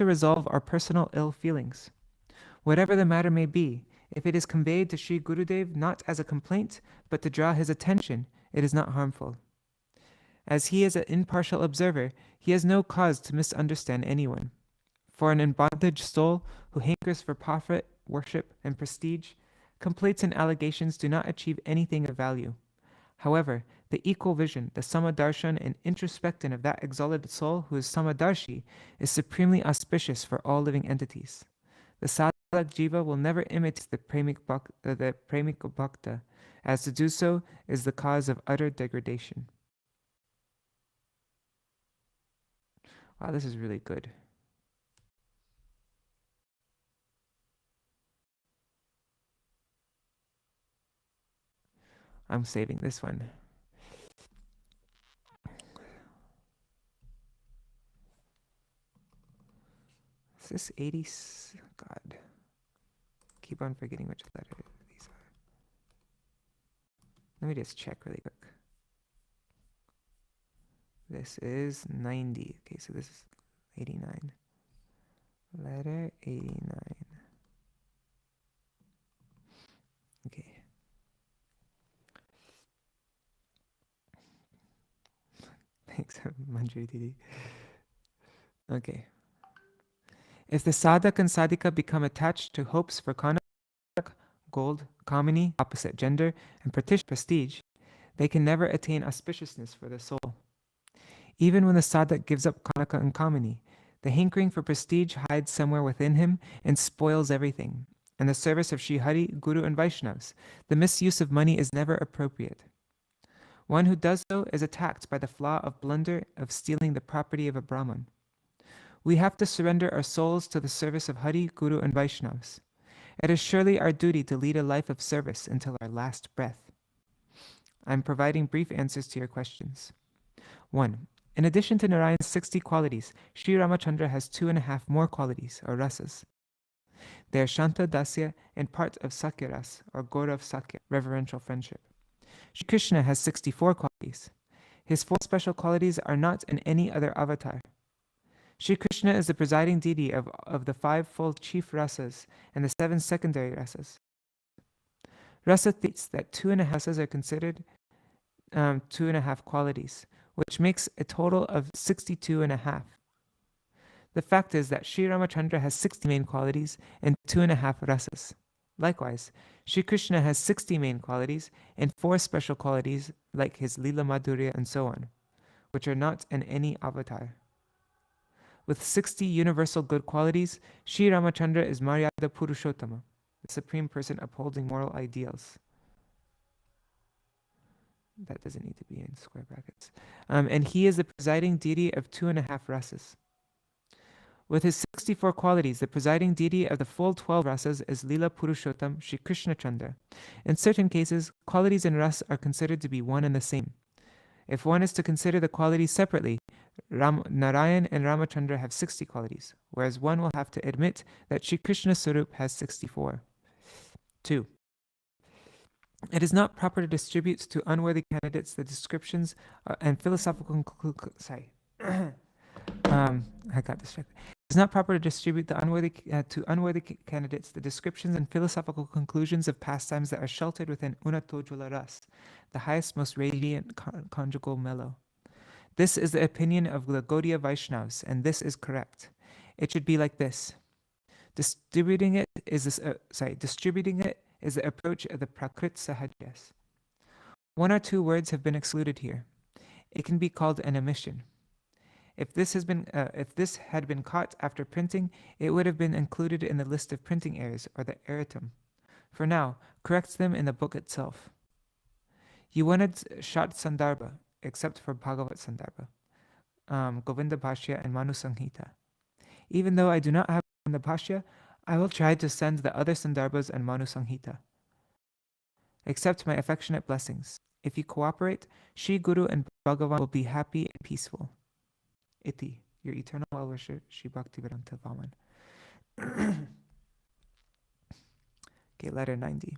Speaker 2: resolve our personal ill feelings. Whatever the matter may be, if it is conveyed to Sri Gurudev not as a complaint, but to draw his attention, it is not harmful. As he is an impartial observer, he has no cause to misunderstand anyone. For an in bondage soul who hankers for profit, worship, and prestige, complaints and allegations do not achieve anything of value. However, the equal vision, the samadarshan and introspection of that exalted soul who is samadarshi is supremely auspicious for all living entities. The sadhak jiva will never imitate the premik bhakta, as to do so is the cause of utter degradation. Wow, this is really good. I'm saving this one. Is this 80? God. Keep on forgetting which letter these are. Let me just check really quick. This is 90. Okay, so this is 89. Letter 89. Okay. Thanks, Manjari Didi. Okay. If the sadhak and sadhika become attached to hopes for kanak, gold, kamini, opposite gender, and prestige, they can never attain auspiciousness for the soul. Even when the sadhak gives up kanaka and kamini, the hankering for prestige hides somewhere within him and spoils everything. In the service of Sri Hari, Guru and Vaishnavas, the misuse of money is never appropriate. One who does so is attacked by the flaw of blunder of stealing the property of a Brahman. We have to surrender our souls to the service of Hari, Guru, and Vaishnavas. It is surely our duty to lead a life of service until our last breath. I am providing brief answers to your questions. 1. In addition to Narayan's 60 qualities, Sri Ramachandra has 2.5 more qualities, or rasas. They are Shanta, Dasya, and part of Sakyaras, or Gaurav Sakya, reverential friendship. Sri Krishna has 64 qualities. His 4 special qualities are not in any other avatar. Sri Krishna is the presiding deity of the 5-fold chief rasas and the 7 secondary rasas. Rasa states that 2.5 rasas are considered 2.5 qualities, which makes a total of 62.5. The fact is that Sri Ramachandra has 60 main qualities and 2.5 rasas. Likewise, Sri Krishna has 60 main qualities and 4 special qualities like his Lila Madhurya and so on, which are not in any avatar. With 60 universal good qualities, Sri Ramachandra is Maryada Purushottama, the supreme person upholding moral ideals. That doesn't need to be in square brackets. And he is the presiding deity of 2.5 rasas. With his 64 qualities, the presiding deity of the full 12 rasas is Lila Purushottam Sri Krishna Chandra. In certain cases, qualities and ras are considered to be one and the same. If one is to consider the qualities separately, Narayan and Ramachandra have 60 qualities, whereas one will have to admit that Sri Krishna Sarup has 64. 2. It is not proper to distribute to unworthy candidates the descriptions and philosophical I got distracted. It is not proper to distribute to unworthy candidates the descriptions and philosophical conclusions of pastimes that are sheltered within Unatojula Ras, the highest, most radiant conjugal mellow. This is the opinion of the Gaudiya Vaishnavas, and this is correct. It should be like this. Distributing it is the approach of the Prakrit Sahajas. 1 or 2 words have been excluded here. It can be called an omission. If this had been caught after printing, it would have been included in the list of printing errors, or the erratum. For now, correct them in the book itself. You wanted Shat Sandarbha, except for Bhagavat Sandarbha, Govinda Bhashya, and Manu Sanghita. Even though I do not have the Bhashya, I will try to send the other Sandarbhas and Manu Sanghita. Accept my affectionate blessings. If you cooperate, Sri Guru and Bhagavan will be happy and peaceful. Iti, your eternal well-wisher, Sri Bhaktivedānta Vāmana. Okay, letter 90.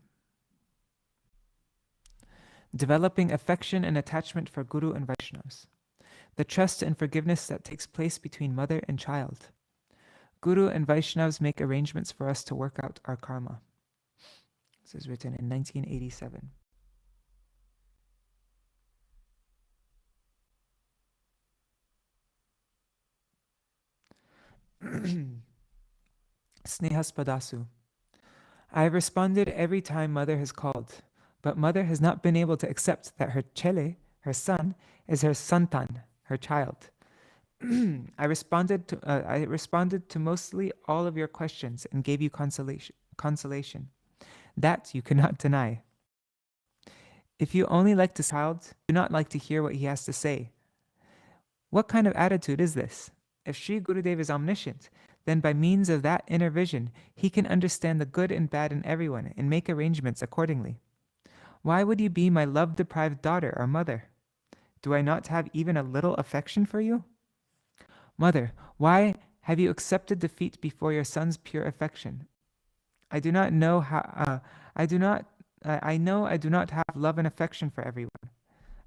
Speaker 2: Developing affection and attachment for Guru and Vaishnavas. The trust and forgiveness that takes place between mother and child. Guru and Vaishnavas make arrangements for us to work out our karma. This is written in 1987. Snehaspadasu. I have responded every time mother has called, but mother has not been able to accept that her chele, her son, is her santan, her child. I responded to mostly all of your questions and gave you consolation. That you cannot deny. If you only like to child, do not like to hear what he has to say. What kind of attitude is this? If Sri Gurudev is omniscient, then by means of that inner vision, he can understand the good and bad in everyone and make arrangements accordingly. Why would you be my love-deprived daughter or mother? Do I not have even a little affection for you? Mother, why have you accepted defeat before your son's pure affection? I know I do not have love and affection for everyone.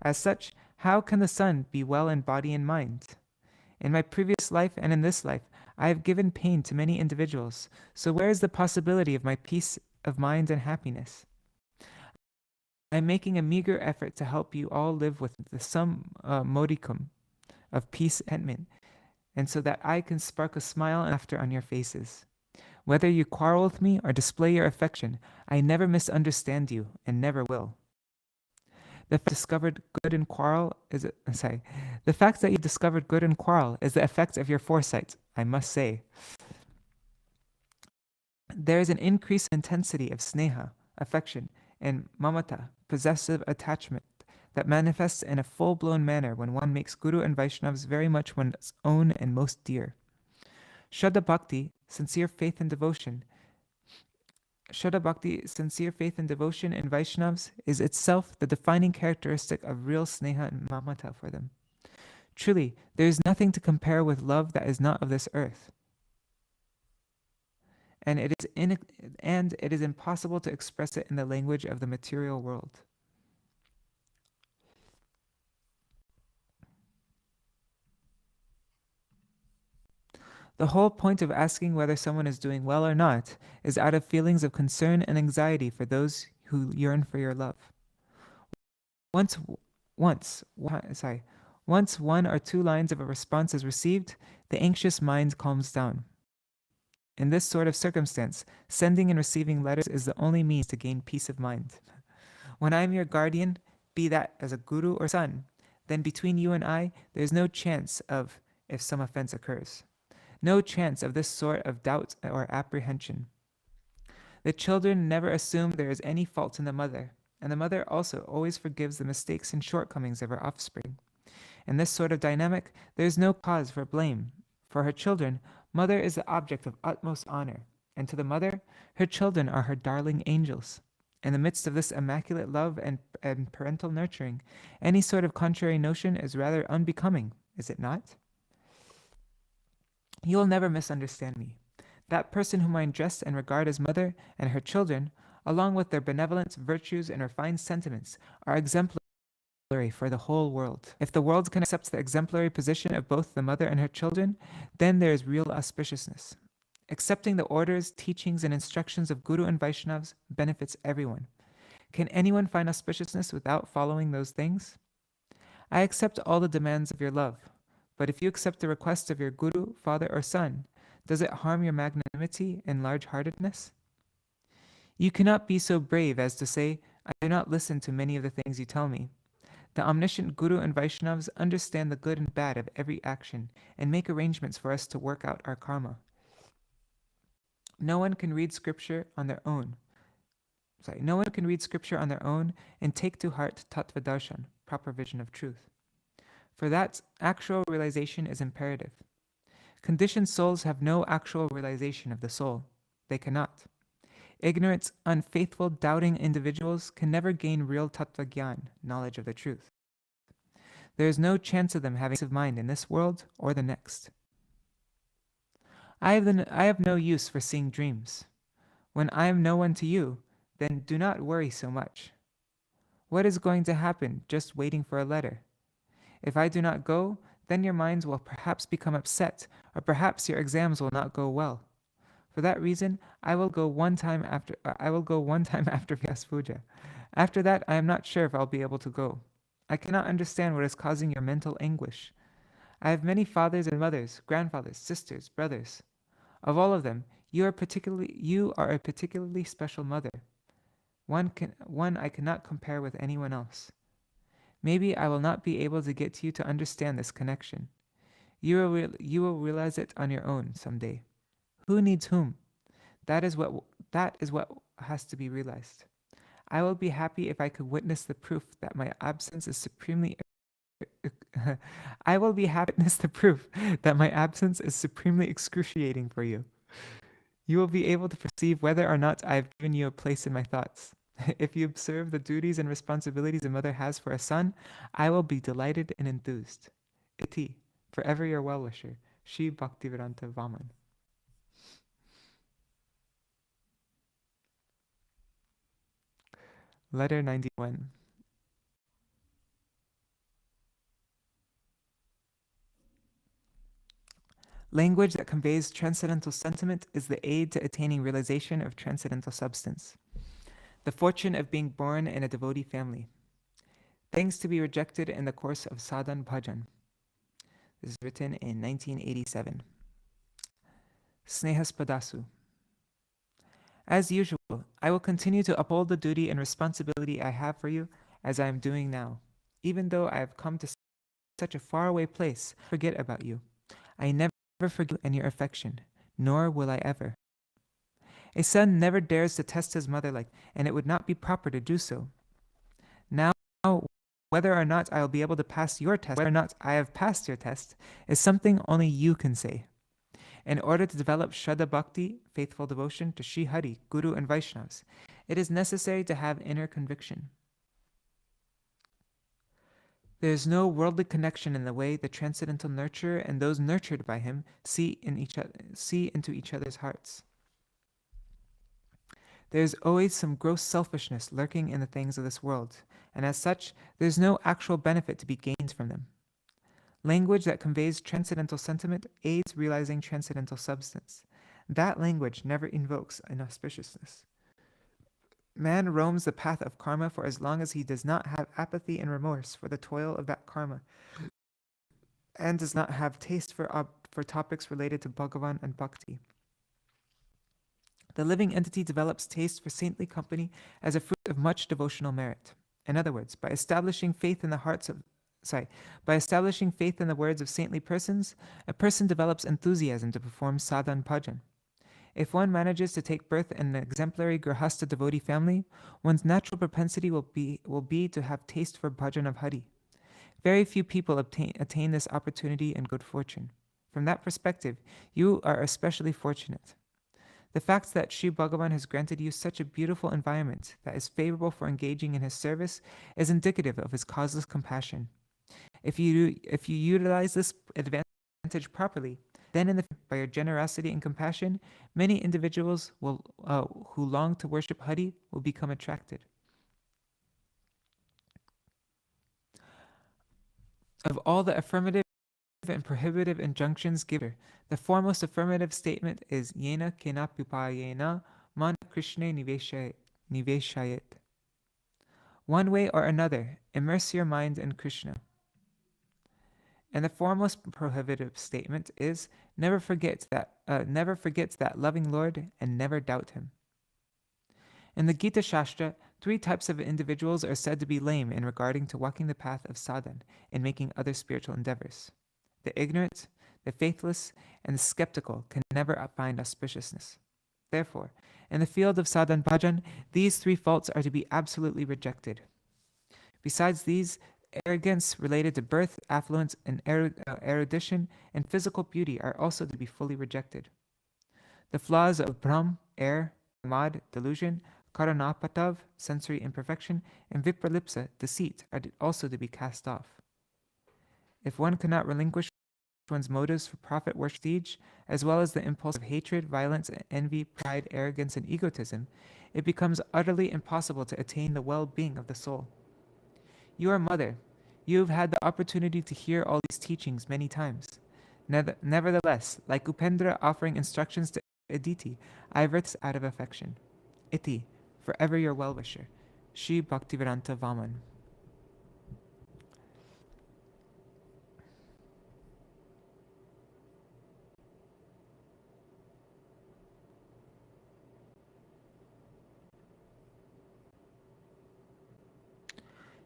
Speaker 2: As such, how can the son be well in body and mind? In my previous life and in this life, I have given pain to many individuals, so where is the possibility of my peace of mind and happiness? I am making a meager effort to help you all live with the sum modicum of peace and so that I can spark a smile and laughter on your faces. Whether you quarrel with me or display your affection, I never misunderstand you and never will. The fact that you discovered good and quarrel is the effect of your foresight, I must say. There is an increased intensity of sneha, affection, and mamata, possessive attachment, that manifests in a full-blown manner when one makes Guru and Vaishnavas very much one's own and most dear. Shraddha Bhakti, sincere faith and devotion, Shraddha Bhakti, sincere faith and devotion in Vaishnavas, is itself the defining characteristic of real Sneha and Mamata for them. Truly, there is nothing to compare with love that is not of this earth. And it is impossible to express it in the language of the material world. The whole point of asking whether someone is doing well or not is out of feelings of concern and anxiety for those who yearn for your love. Once one or two lines of a response is received, the anxious mind calms down. In this sort of circumstance, sending and receiving letters is the only means to gain peace of mind. When I am your guardian, be that as a guru or son, then between you and I, there is no chance of if some offense occurs. No chance of this sort of doubt or apprehension. The children never assume there is any fault in the mother, and the mother also always forgives the mistakes and shortcomings of her offspring. In this sort of dynamic, there is no cause for blame. For her children, mother is the object of utmost honor, and to the mother, her children are her darling angels. In the midst of this immaculate love and parental nurturing, any sort of contrary notion is rather unbecoming, is it not? You will never misunderstand me. That person whom I address and regard as mother and her children, along with their benevolence, virtues, and refined sentiments, are exemplary for the whole world. If the world can accept the exemplary position of both the mother and her children, then there is real auspiciousness. Accepting the orders, teachings, and instructions of Guru and Vaishnavas benefits everyone. Can anyone find auspiciousness without following those things? I accept all the demands of your love. But if you accept the request of your guru, father, or son, does it harm your magnanimity and large-heartedness? You cannot be so brave as to say, I do not listen to many of the things you tell me. The omniscient Guru and Vaishnavas understand the good and bad of every action and make arrangements for us to work out our karma. No one can read scripture on their own. No one can read scripture on their own and take to heart tattva darshan, proper vision of truth. For that, actual realization is imperative. Conditioned souls have no actual realization of the soul. They cannot. Ignorant, unfaithful, doubting individuals can never gain real tattva gyan, knowledge of the truth. There is no chance of them having peace of mind in this world or the next. I have no use for seeing dreams. When I am no one to you, then do not worry so much. What is going to happen just waiting for a letter? If I do not go, then your minds will perhaps become upset, or perhaps your exams will not go well. For that reason, I will go one time after Vyas Puja. After that, I am not sure if I'll be able to go. I cannot understand what is causing your mental anguish. I have many fathers and mothers, grandfathers, sisters, brothers. Of all of them, you are a particularly special mother. One I cannot compare with anyone else. Maybe I will not be able to get you to understand this connection. You will realize it on your own someday. Who needs whom? That is what has to be realized. I will be happy if I could witness the proof that my absence is supremely excruciating for you. You will be able to perceive whether or not I have given you a place in my thoughts. If you observe the duties and responsibilities a mother has for a son, I will be delighted and enthused. Iti, forever your well-wisher, Shri Bhaktivedānta Vāmana. Letter 91. Language that conveys transcendental sentiment is the aid to attaining realization of transcendental substance. The fortune of being born in a devotee family. Things to be rejected in the course of sadhan bhajan. This is written in 1987. Snehaspadasu. As usual, I will continue to uphold the duty and responsibility I have for you as I am doing now. Even though I have come to such a faraway place, forget about you. I never forget you and your affection, nor will I ever. A son never dares to test his mother and it would not be proper to do so. Now, Whether or not I will be able to pass your test, whether or not I have passed your test, is something only you can say. In order to develop Shraddha Bhakti, faithful devotion to Sri Hari, Guru and Vaishnavas, it is necessary to have inner conviction. There is no worldly connection in the way the transcendental nurturer and those nurtured by him see into each other's hearts. There is always some gross selfishness lurking in the things of this world, and as such, there is no actual benefit to be gained from them. Language that conveys transcendental sentiment aids realizing transcendental substance. That language never invokes inauspiciousness. Man roams the path of karma for as long as he does not have apathy and remorse for the toil of that karma, and does not have taste for topics related to Bhagavan and Bhakti. The living entity develops taste for saintly company as a fruit of much devotional merit. In other words, by establishing faith in the words of saintly persons, a person develops enthusiasm to perform sadhan bhajan. If one manages to take birth in an exemplary grahastha devotee family, one's natural propensity will be to have taste for bhajan of Hari. Very few people attain this opportunity and good fortune. From that perspective, you are especially fortunate. The fact that Sri Bhagavan has granted you such a beautiful environment that is favorable for engaging in his service is indicative of his causeless compassion. If you utilize this advantage properly, then by your generosity and compassion, many individuals who long to worship Hari will become attracted. Of all the affirmative and prohibitive injunctions given, the foremost affirmative statement is Yena kenapupayena man krishne niveshayet. One way or another, immerse your mind in Krishna. And the foremost prohibitive statement is never forget that loving Lord and never doubt him. In the Gita Shastra, 3 types of individuals are said to be lame in regarding to walking the path of sadhan and making other spiritual endeavors. The ignorant, the faithless, and the skeptical can never find auspiciousness. Therefore, in the field of sadhan bhajan, these 3 faults are to be absolutely rejected. Besides these, arrogance related to birth, affluence, and erudition and physical beauty are also to be fully rejected. The flaws of Brahm, error, mad, delusion, karanapatav, sensory imperfection, and vipralipsa, deceit, are also to be cast off. If one cannot relinquish one's motives for profit worship prestige, as well as the impulse of hatred, violence, envy, pride, arrogance, and egotism, it becomes utterly impossible to attain the well-being of the soul. You are mother. You have had the opportunity to hear all these teachings many times. Nevertheless, like Upendra offering instructions to Aditi, I have written out of affection. Iti, forever your well-wisher. Shri Bhaktivedānta Vāmana.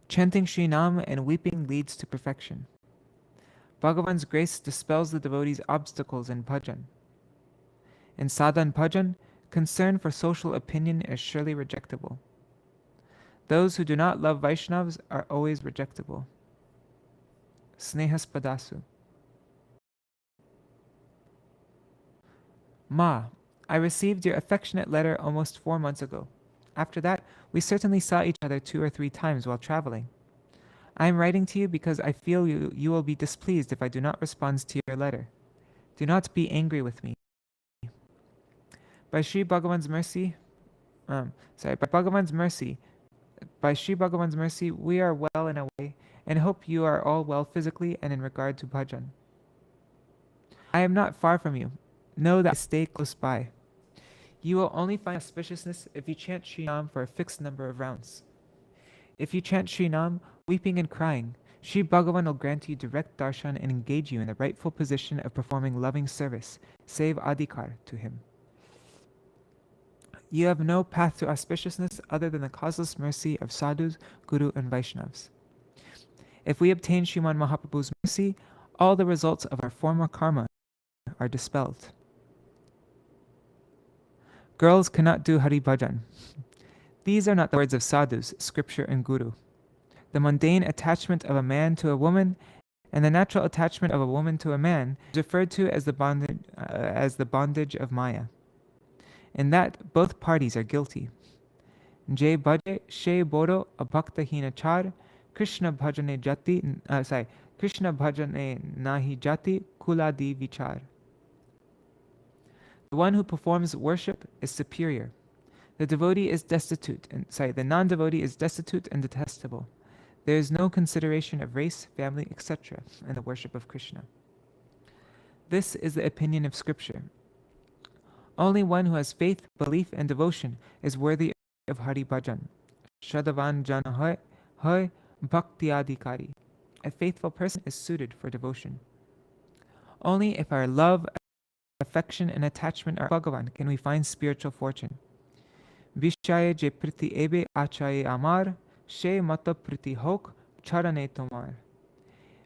Speaker 2: Chanting Shrinam and weeping leads to perfection. Bhagavan's grace dispels the devotee's obstacles in bhajan. In sadhan bhajan, concern for social opinion is surely rejectable. Those who do not love Vaishnavas are always rejectable. Snehaspadasu. Ma, I received your affectionate letter almost 4 months ago. After that, we certainly saw each other 2 or 3 times while traveling. I am writing to you because I feel you will be displeased if I do not respond to your letter. Do not be angry with me. By Sri Bhagavan's mercy, we are well in a way, and hope you are all well physically and in regard to bhajan. I am not far from you. Know that I stay close by. You will only find auspiciousness if you chant Shrinam for a fixed number of rounds. If you chant Shrinam, weeping and crying, Sri Bhagavan will grant you direct darshan and engage you in the rightful position of performing loving service, save adhikar to him. You have no path to auspiciousness other than the causeless mercy of sadhus, guru, and Vaishnavas. If we obtain Sriman Mahaprabhu's mercy, all the results of our former karma are dispelled. Girls cannot do Hari Bhajan. These are not the words of sadhus, scripture, and guru. the mundane attachment of a man to a woman and the natural attachment of a woman to a man is referred to as the bondage of Maya. In that, both parties are guilty. Je bhaje she bodo abhakta hina char, Krishna bhajane Krishna bhajane nahi jati kuladi vichar. The one who performs worship is superior. The devotee is destitute, the non-devotee is destitute and detestable. There is no consideration of race, family, etc. in the worship of Krishna. This is the opinion of Scripture. Only one who has faith, belief, and devotion is worthy of Hari Bhajan. Shadavan jana hoy bhakti adhikari. A faithful person is suited for devotion. Only if our love, affection, and attachment are Bhagavan can we find spiritual fortune. Vishaya je priti ebe achaye amar, she mata priti hok charane tomar.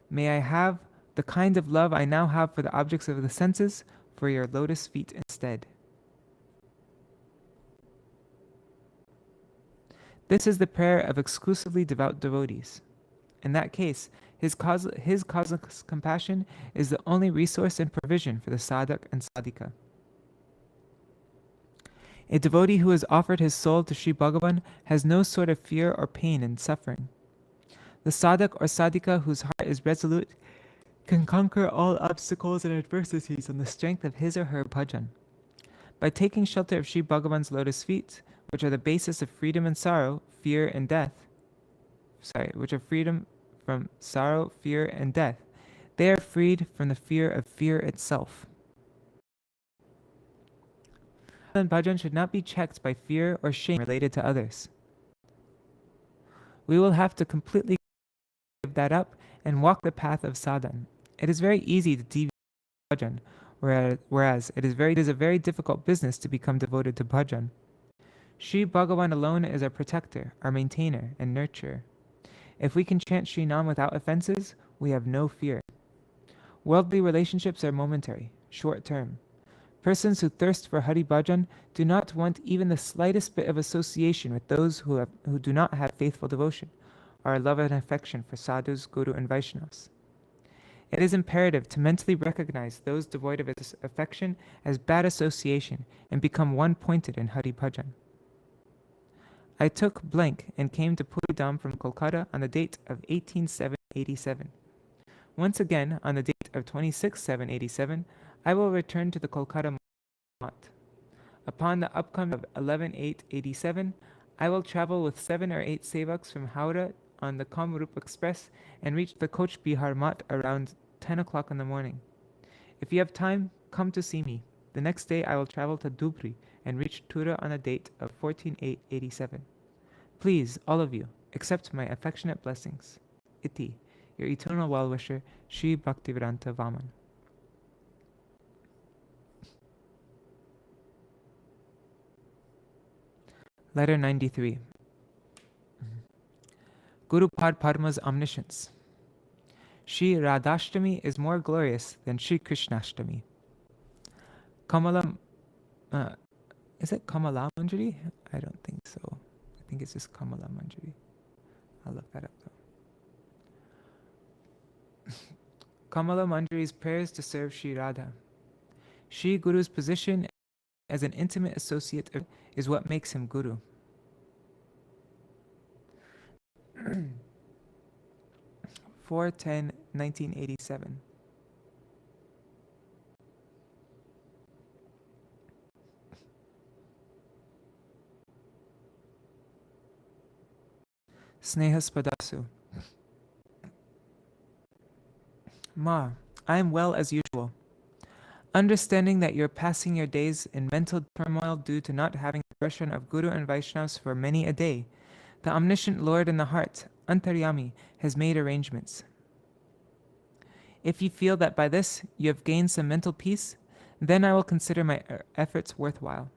Speaker 2: May I have the kind of love I now have for the objects of the senses, for your lotus feet instead. This is the prayer of exclusively devout devotees. In that case, his causeless compassion is the only resource and provision for the sadhak and sadhika. A devotee who has offered his soul to Sri Bhagavan has no sort of fear or pain in suffering. The sadhak or sadhika whose heart is resolute can conquer all obstacles and adversities on the strength of his or her bhajan. By taking shelter of Sri Bhagavan's lotus feet, which are the basis of freedom and sorrow, fear and death, which are freedom from sorrow, fear, and death, they are freed from the fear of fear itself. Bhajan should not be checked by fear or shame related to others. We will have to completely give that up and walk the path of sadhan. It is very easy to deviate bhajan, whereas it is a very difficult business to become devoted to bhajan. Sri Bhagavan alone is our protector, our maintainer, and nurturer. If we can chant Sri Nam without offenses, we have no fear. Worldly relationships are momentary, short-term. Persons who thirst for Hari Bhajan do not want even the slightest bit of association with those who do not have faithful devotion, or love and affection for sadhus, guru, and Vaishnavas. It is imperative to mentally recognize those devoid of affection as bad association and become one-pointed in Hari Bhajan. I took blank and came to Puridam from Kolkata on the date of 18/7/87. Once again, on the date of 26/7/87, I will return to the Kolkata Mat. Upon the upcoming of 11/8/87, I will travel with 7 or 8 sevaks from Howrah on the Kamrup Express and reach the Coach Bihar Mat around 10 o'clock in the morning. If you have time, come to see me. The next day I will travel to Dhubri and reach Tura on the date of 14/8/87. Please, all of you, accept my affectionate blessings. Iti, your eternal well-wisher, Sri Bhaktivedānta Vāmana. Letter 93. Guru Padma's omniscience. Sri Radhashtami is more glorious than Sri Krishnashtami. Kamala, is it Kamala Manjari? I don't think so. I think it's just Kamala Manjari. I'll look that up though. Kamala Manjari's prayers to serve Sri Radha. Sri Guru's position as an intimate associate is what makes him Guru. Four 10/1987. Snehaspadasu. Ma, I am well as usual. Understanding that you are passing your days in mental turmoil due to not having the darshan of Guru and Vaishnavas for many a day, the omniscient Lord in the heart, Antaryami, has made arrangements. If you feel that by this you have gained some mental peace, then I will consider my efforts worthwhile.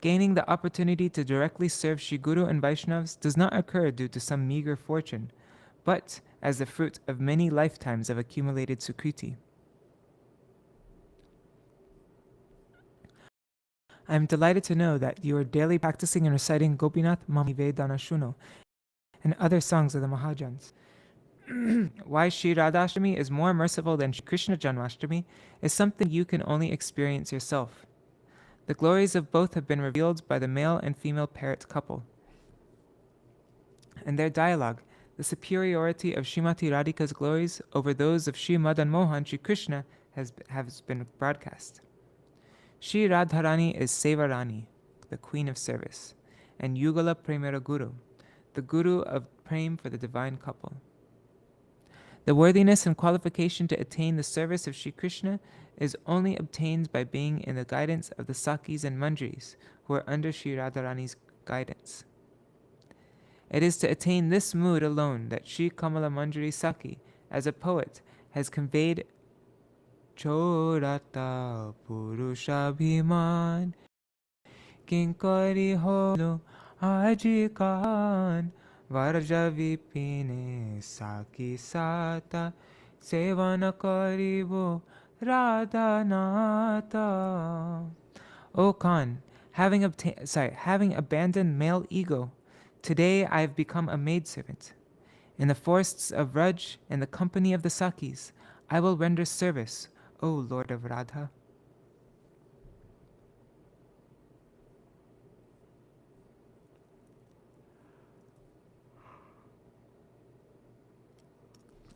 Speaker 2: Gaining the opportunity to directly serve Shri Guru and Vaishnavas does not occur due to some meager fortune, but as the fruit of many lifetimes of accumulated sukriti. I am delighted to know that you are daily practicing and reciting Gopinath Mami Vedana Shuno, and other songs of the Mahajans. Why Shri Radhashtami is more merciful than Shri Krishna Janmashtami is something you can only experience yourself. The glories of both have been revealed by the male and female parrot couple. In their dialogue, the superiority of Srimati Radhika's glories over those of Shri Madan Mohan Shri Krishna has been broadcast. Shri Radharani is Sevarani, the queen of service, and Yugala Premera Guru, the guru of prem for the divine couple. The worthiness and qualification to attain the service of Shri Krishna is only obtained by being in the guidance of the Sakis and Manjaris who are under Shri Radharani's guidance. It is to attain this mood alone that Shri Kamala Manjari Saki, as a poet, has conveyed Chorata Purushabhiman Kinkari Holo Ajikan Varja Vipine Saki Sata Sevana Karibo Radhanata. O Khan, having abandoned male ego, today I have become a maidservant. In the forests of Raj and the company of the Sakis, I will render service, O Lord of Radha.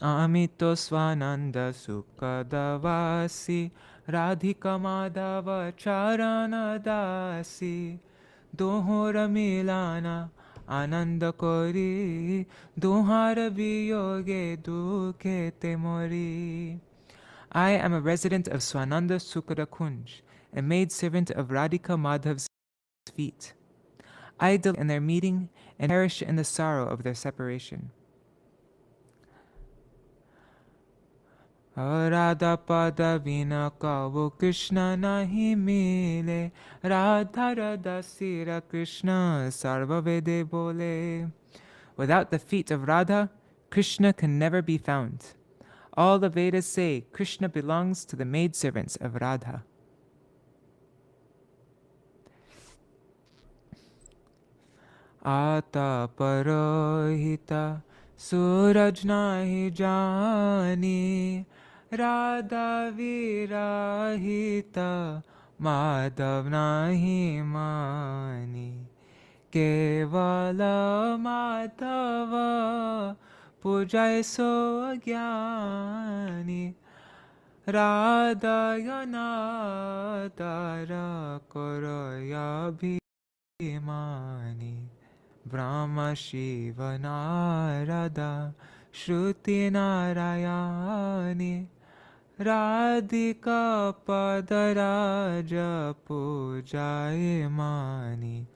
Speaker 2: Amito Swananda Sukadavasi Radhika Madhava Charana Dasi Dohora Milana Ananda Kori Dohara Viyoge Dukhe Temori. I am a resident of Swananda Sukada Kunj, a maidservant of Radhika Madhav's feet. I delight in their meeting and perish in the sorrow of their separation. Radha pada vina kavo Krishna nahi mile, Radha Radha Sira Krishna sarva vede bole. Without the feet of Radha, Krishna can never be found. All the Vedas say Krishna belongs to the maidservants of Radha. Ata parohita suraj nahi jani, Radha virahita Madhav nahi mani. Kevala Madhava pujay so agyani, Radha yana dara koraya bhimani. Brahma Shiva Narada Shruti Narayani, Radhika Padaraja Pujayamani.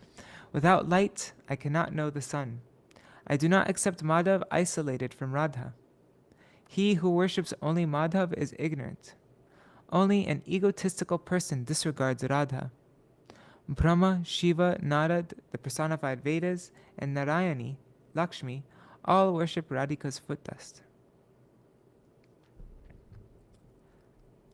Speaker 2: Without light, I cannot know the sun. I do not accept Madhav isolated from Radha. He who worships only Madhav is ignorant. Only an egotistical person disregards Radha. Brahma, Shiva, Narad, the personified Vedas, and Narayani, Lakshmi, all worship Radhika's foot dust.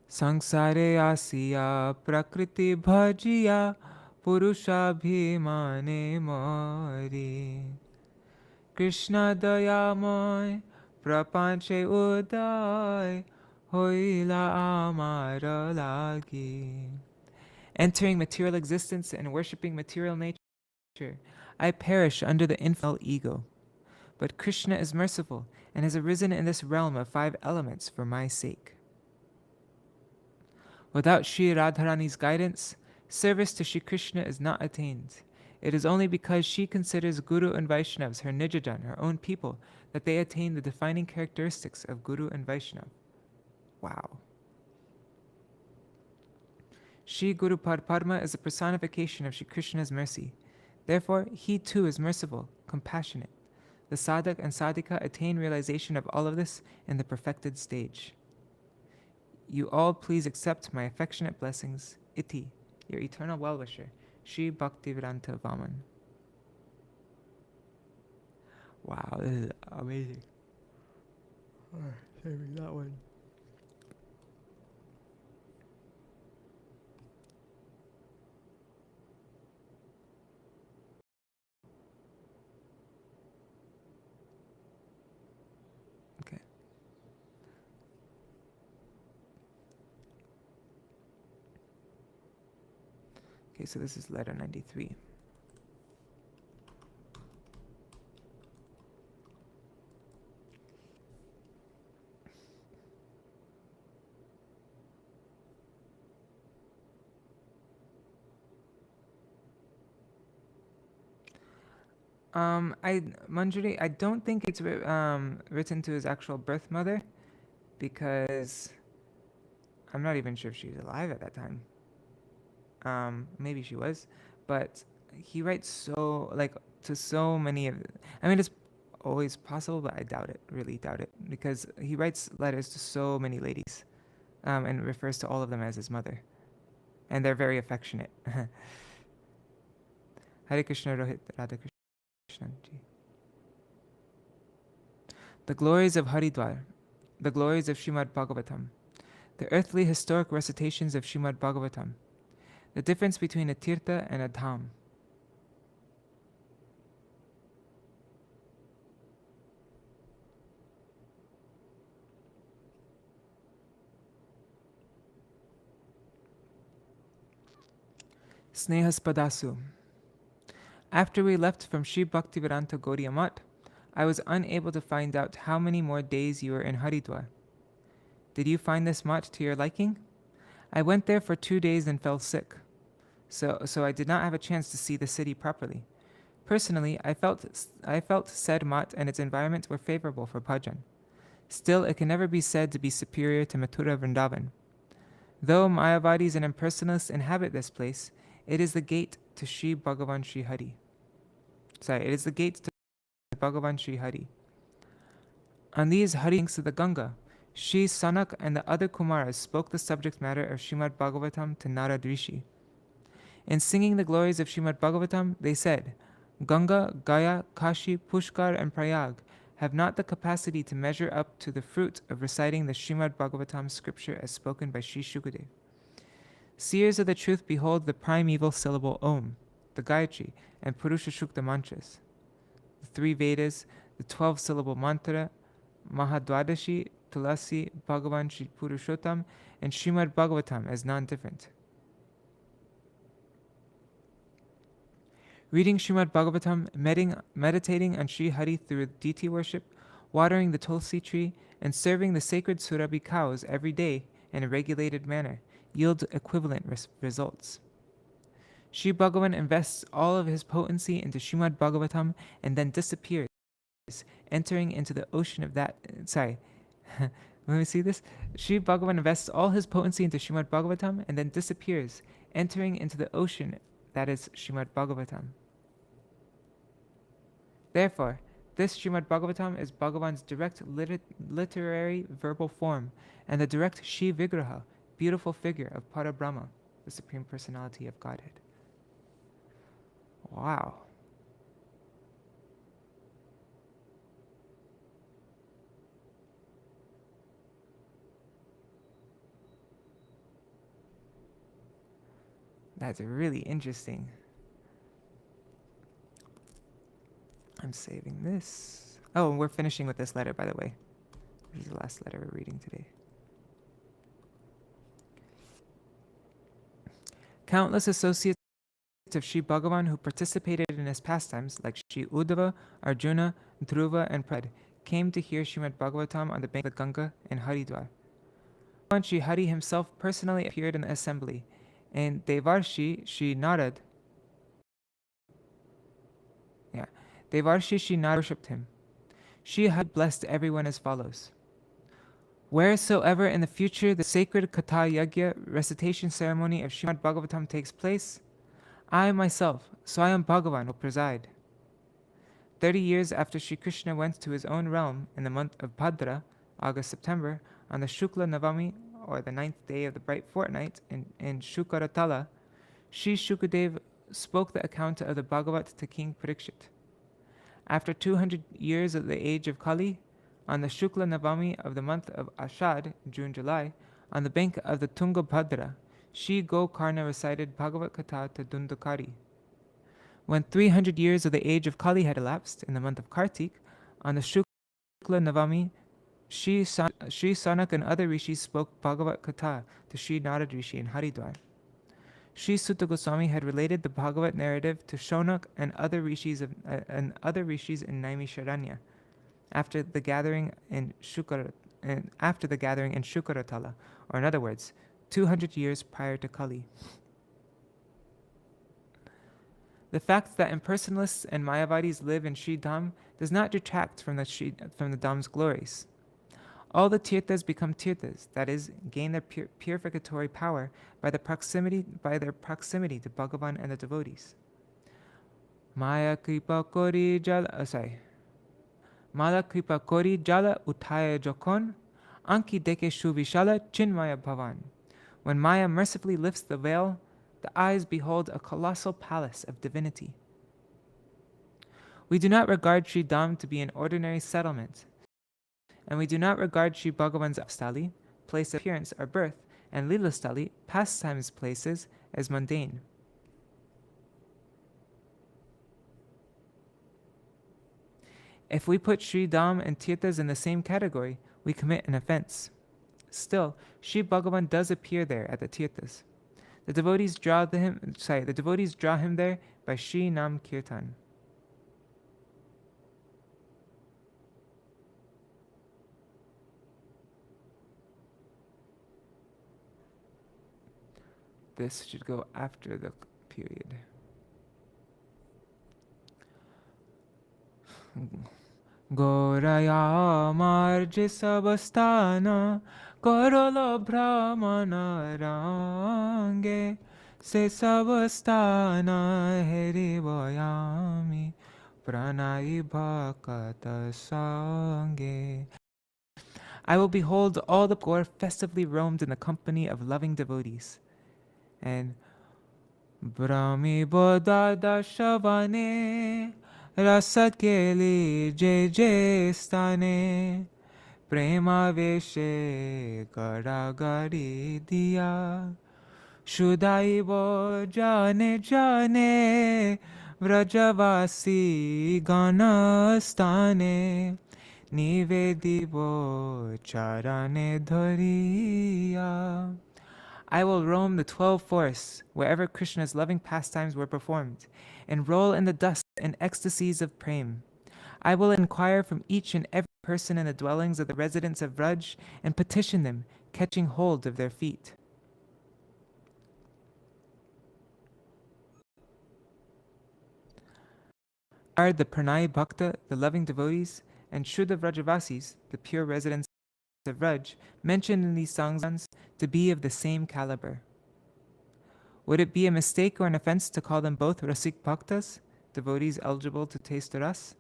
Speaker 2: Sangsare asiya prakriti bhajiya purusha bhimane mari. Krishna dayamoy prapanche uday hoila amara lagi. Entering material existence and worshipping material nature, I perish under the infernal ego. But Krishna is merciful and has arisen in this realm of 5 elements for my sake. Without Shri Radharani's guidance, service to Shri Krishna is not attained. It is only because she considers Guru and Vaishnavas her Nijajan, her own people, that they attain the defining characteristics of Guru and Vaishnav. Wow. Shri Guru Padma is a personification of Shri Krishna's mercy. Therefore, he too is merciful, compassionate. The sadhak and sadhika attain realization of all of this in the perfected stage. You all please accept my affectionate blessings. Iti, your eternal well-wisher, Shri Bhaktivedānta Vāmana. Wow, this is amazing. Saving that one. Okay, so this is letter 93. Manjari, I don't think it's written to his actual birth mother, because I'm not even sure if she was alive at that time. Maybe she was, but he writes to so many of. I mean, it's always possible, but I doubt it. Really doubt it, because he writes letters to so many ladies, and refers to all of them as his mother, and they're very affectionate. Hare Krishna, Rohit, Radha Krishna ji. The glories of Haridwar, the glories of Śrīmad Bhagavatam, the earthly historic recitations of Śrīmad Bhagavatam, the difference between a tirtha and a dham. Snehaspadasu. After we left from Sri Bhaktivedānta Gaudiya Math, I was unable to find out how many more days you were in Haridwar. Did you find this math to your liking? I went there for 2 days and fell sick, so I did not have a chance to see the city properly. Personally, I felt said math and its environment were favorable for bhajan. Still, it can never be said to be superior to Mathura Vrindavan. Though Mayavadis and impersonalists inhabit this place, it is the gate to Sri Bhagavan Sri Hari. It is the gate to Bhagavan Sri Hari. On these Hari banks of the Ganga, Sri Sanak and the other Kumaras spoke the subject matter of Śrīmad Bhagavatam to Narad Rishi. In singing the glories of Śrīmad Bhagavatam, they said, Ganga, Gaya, Kashi, Pushkar, and Prayag have not the capacity to measure up to the fruit of reciting the Śrīmad Bhagavatam scripture as spoken by Sri Shukadev. Seers of the truth behold the primeval syllable Om, the Gayatri, and Purusha Shukta mantras, the 3 Vedas, the 12-syllable mantra, Mahadwadashi, Tulasi, Bhagavan Shri Purushottam, and Śrīmad Bhagavatam as non-different. Reading Śrīmad Bhagavatam, meditating on Sri Hari through deity worship, watering the tulsi tree, and serving the sacred surabhi cows every day in a regulated manner yield equivalent results. Sri Bhagavan invests all of his potency into Śrīmad Bhagavatam and then disappears, entering into the ocean of that. Let me see this. Sri Bhagavan invests all his potency into Śrīmad Bhagavatam and then disappears, entering into the ocean that is Śrīmad Bhagavatam. Therefore, this Śrīmad Bhagavatam is Bhagavan's direct literary verbal form and the direct Shri Vigraha, beautiful figure of Parabrahma, the Supreme Personality of Godhead. Wow. That's really interesting. I'm saving this. Oh, and we're finishing with this letter, by the way. This is the last letter we're reading today. Countless associates of Sri Bhagavan who participated in his pastimes, like Sri Uddhava, Arjuna, Dhruva, and Prad, came to hear Śrīmad Bhagavatam on the bank of the Ganga in Haridwar. Sri Hari himself personally appeared in the assembly, and Devarshi Sri Narad worshipped him. Sri Hari blessed everyone as follows. Wheresoever in the future the sacred Katha Yagya recitation ceremony of Śrīmad Bhagavatam takes place, I myself, Swayam Bhagavan, will preside. 30 years after Sri Krishna went to his own realm in the month of Bhadra, August-September, on the Shukla Navami, or the 9th day of the bright fortnight, in Shukaratala, Sri Shukadev spoke the account of the Bhagavat to King Parikshit. After 200 years of the age of Kali, on the Shukla Navami of the month of Ashad, June-July, on the bank of the Tungabhadra, Sri Gokarna recited Bhagavat Katha to Dundukari. When 300 years of the age of Kali had elapsed, in the month of Kartik, on the Shukla Navami, Sri Sanak and other rishis spoke Bhagavat Katha to Sri Narad Rishi in Haridwar. Sri Sutta Goswami had related the Bhagavat narrative to Shonak and other rishis in Naimisharanya after the gathering in Shukaratala, or in other words, 200 years prior to Kali. The fact that impersonalists and Mayavadis live in Sri Dham does not detract from the Dham's glories. All the tirthas become tirthas, that is, gain their purificatory power by their proximity to Bhagavan and the devotees. Mala kripa kori jala utaya jokon, anki deke shuvishala chinmaya bhavan. When Maya mercifully lifts the veil, the eyes behold a colossal palace of divinity. We do not regard Sri Dham to be an ordinary settlement, and we do not regard Sri Bhagavan's stali, place of appearance or birth, and Lila stali, pastimes places, as mundane. If we put Sri Dham and Tirthas in the same category, we commit an offense. Still, Sri Bhagavan does appear there at the Tirthas. The devotees draw him there by Sri Nam Kirtan. This should go after the period. Goraya marje sabastana korolo brahmana range se sabastana heri vayami pranai bhakata sange. I will behold all the poor festively roamed in the company of loving devotees. And Brahmi bodada shavane rasat keli je stane prema veshe garagari diya shudai bo jane vrajavasi ganastane nivedi bo charane dhariya. I will roam the 12 forests, wherever Krishna's loving pastimes were performed, and roll in the dust and ecstasies of prem. I will inquire from each and every person in the dwellings of the residents of Vraj and petition them, catching hold of their feet. Are the Pranay Bhakta, the loving devotees, and Shuddha Vrajavasis, the pure residents of Vraj, mentioned in these songs to be of the same caliber? Would it be a mistake or an offense to call them both Rasik Bhaktas, devotees eligible to taste ras?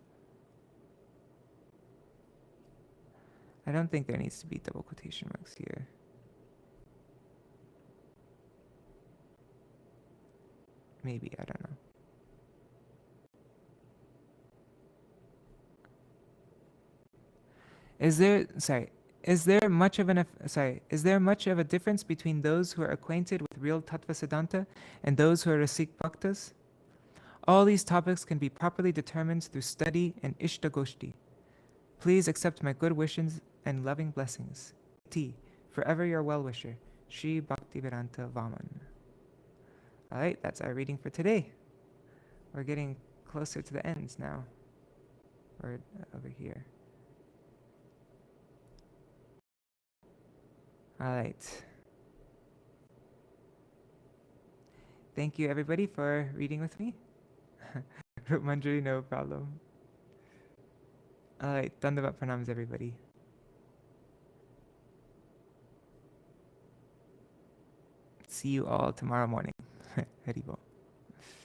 Speaker 2: I don't think there needs to be double quotation marks here. Maybe, I don't know. Is there much of a difference between those who are acquainted with real Tattva Siddhanta and those who are Rasik Bhaktas? All these topics can be properly determined through study and Ishtagoshti. Please accept my good wishes and loving blessings. T. Forever your well-wisher, Sri Bhaktivedānta Vāmana. Alright, that's our reading for today. We're getting closer to the ends now. We're over here. All right. Thank you, everybody, for reading with me. Manjari, no problem. All right. Dandavat pranams, everybody. See you all tomorrow morning. Haribol.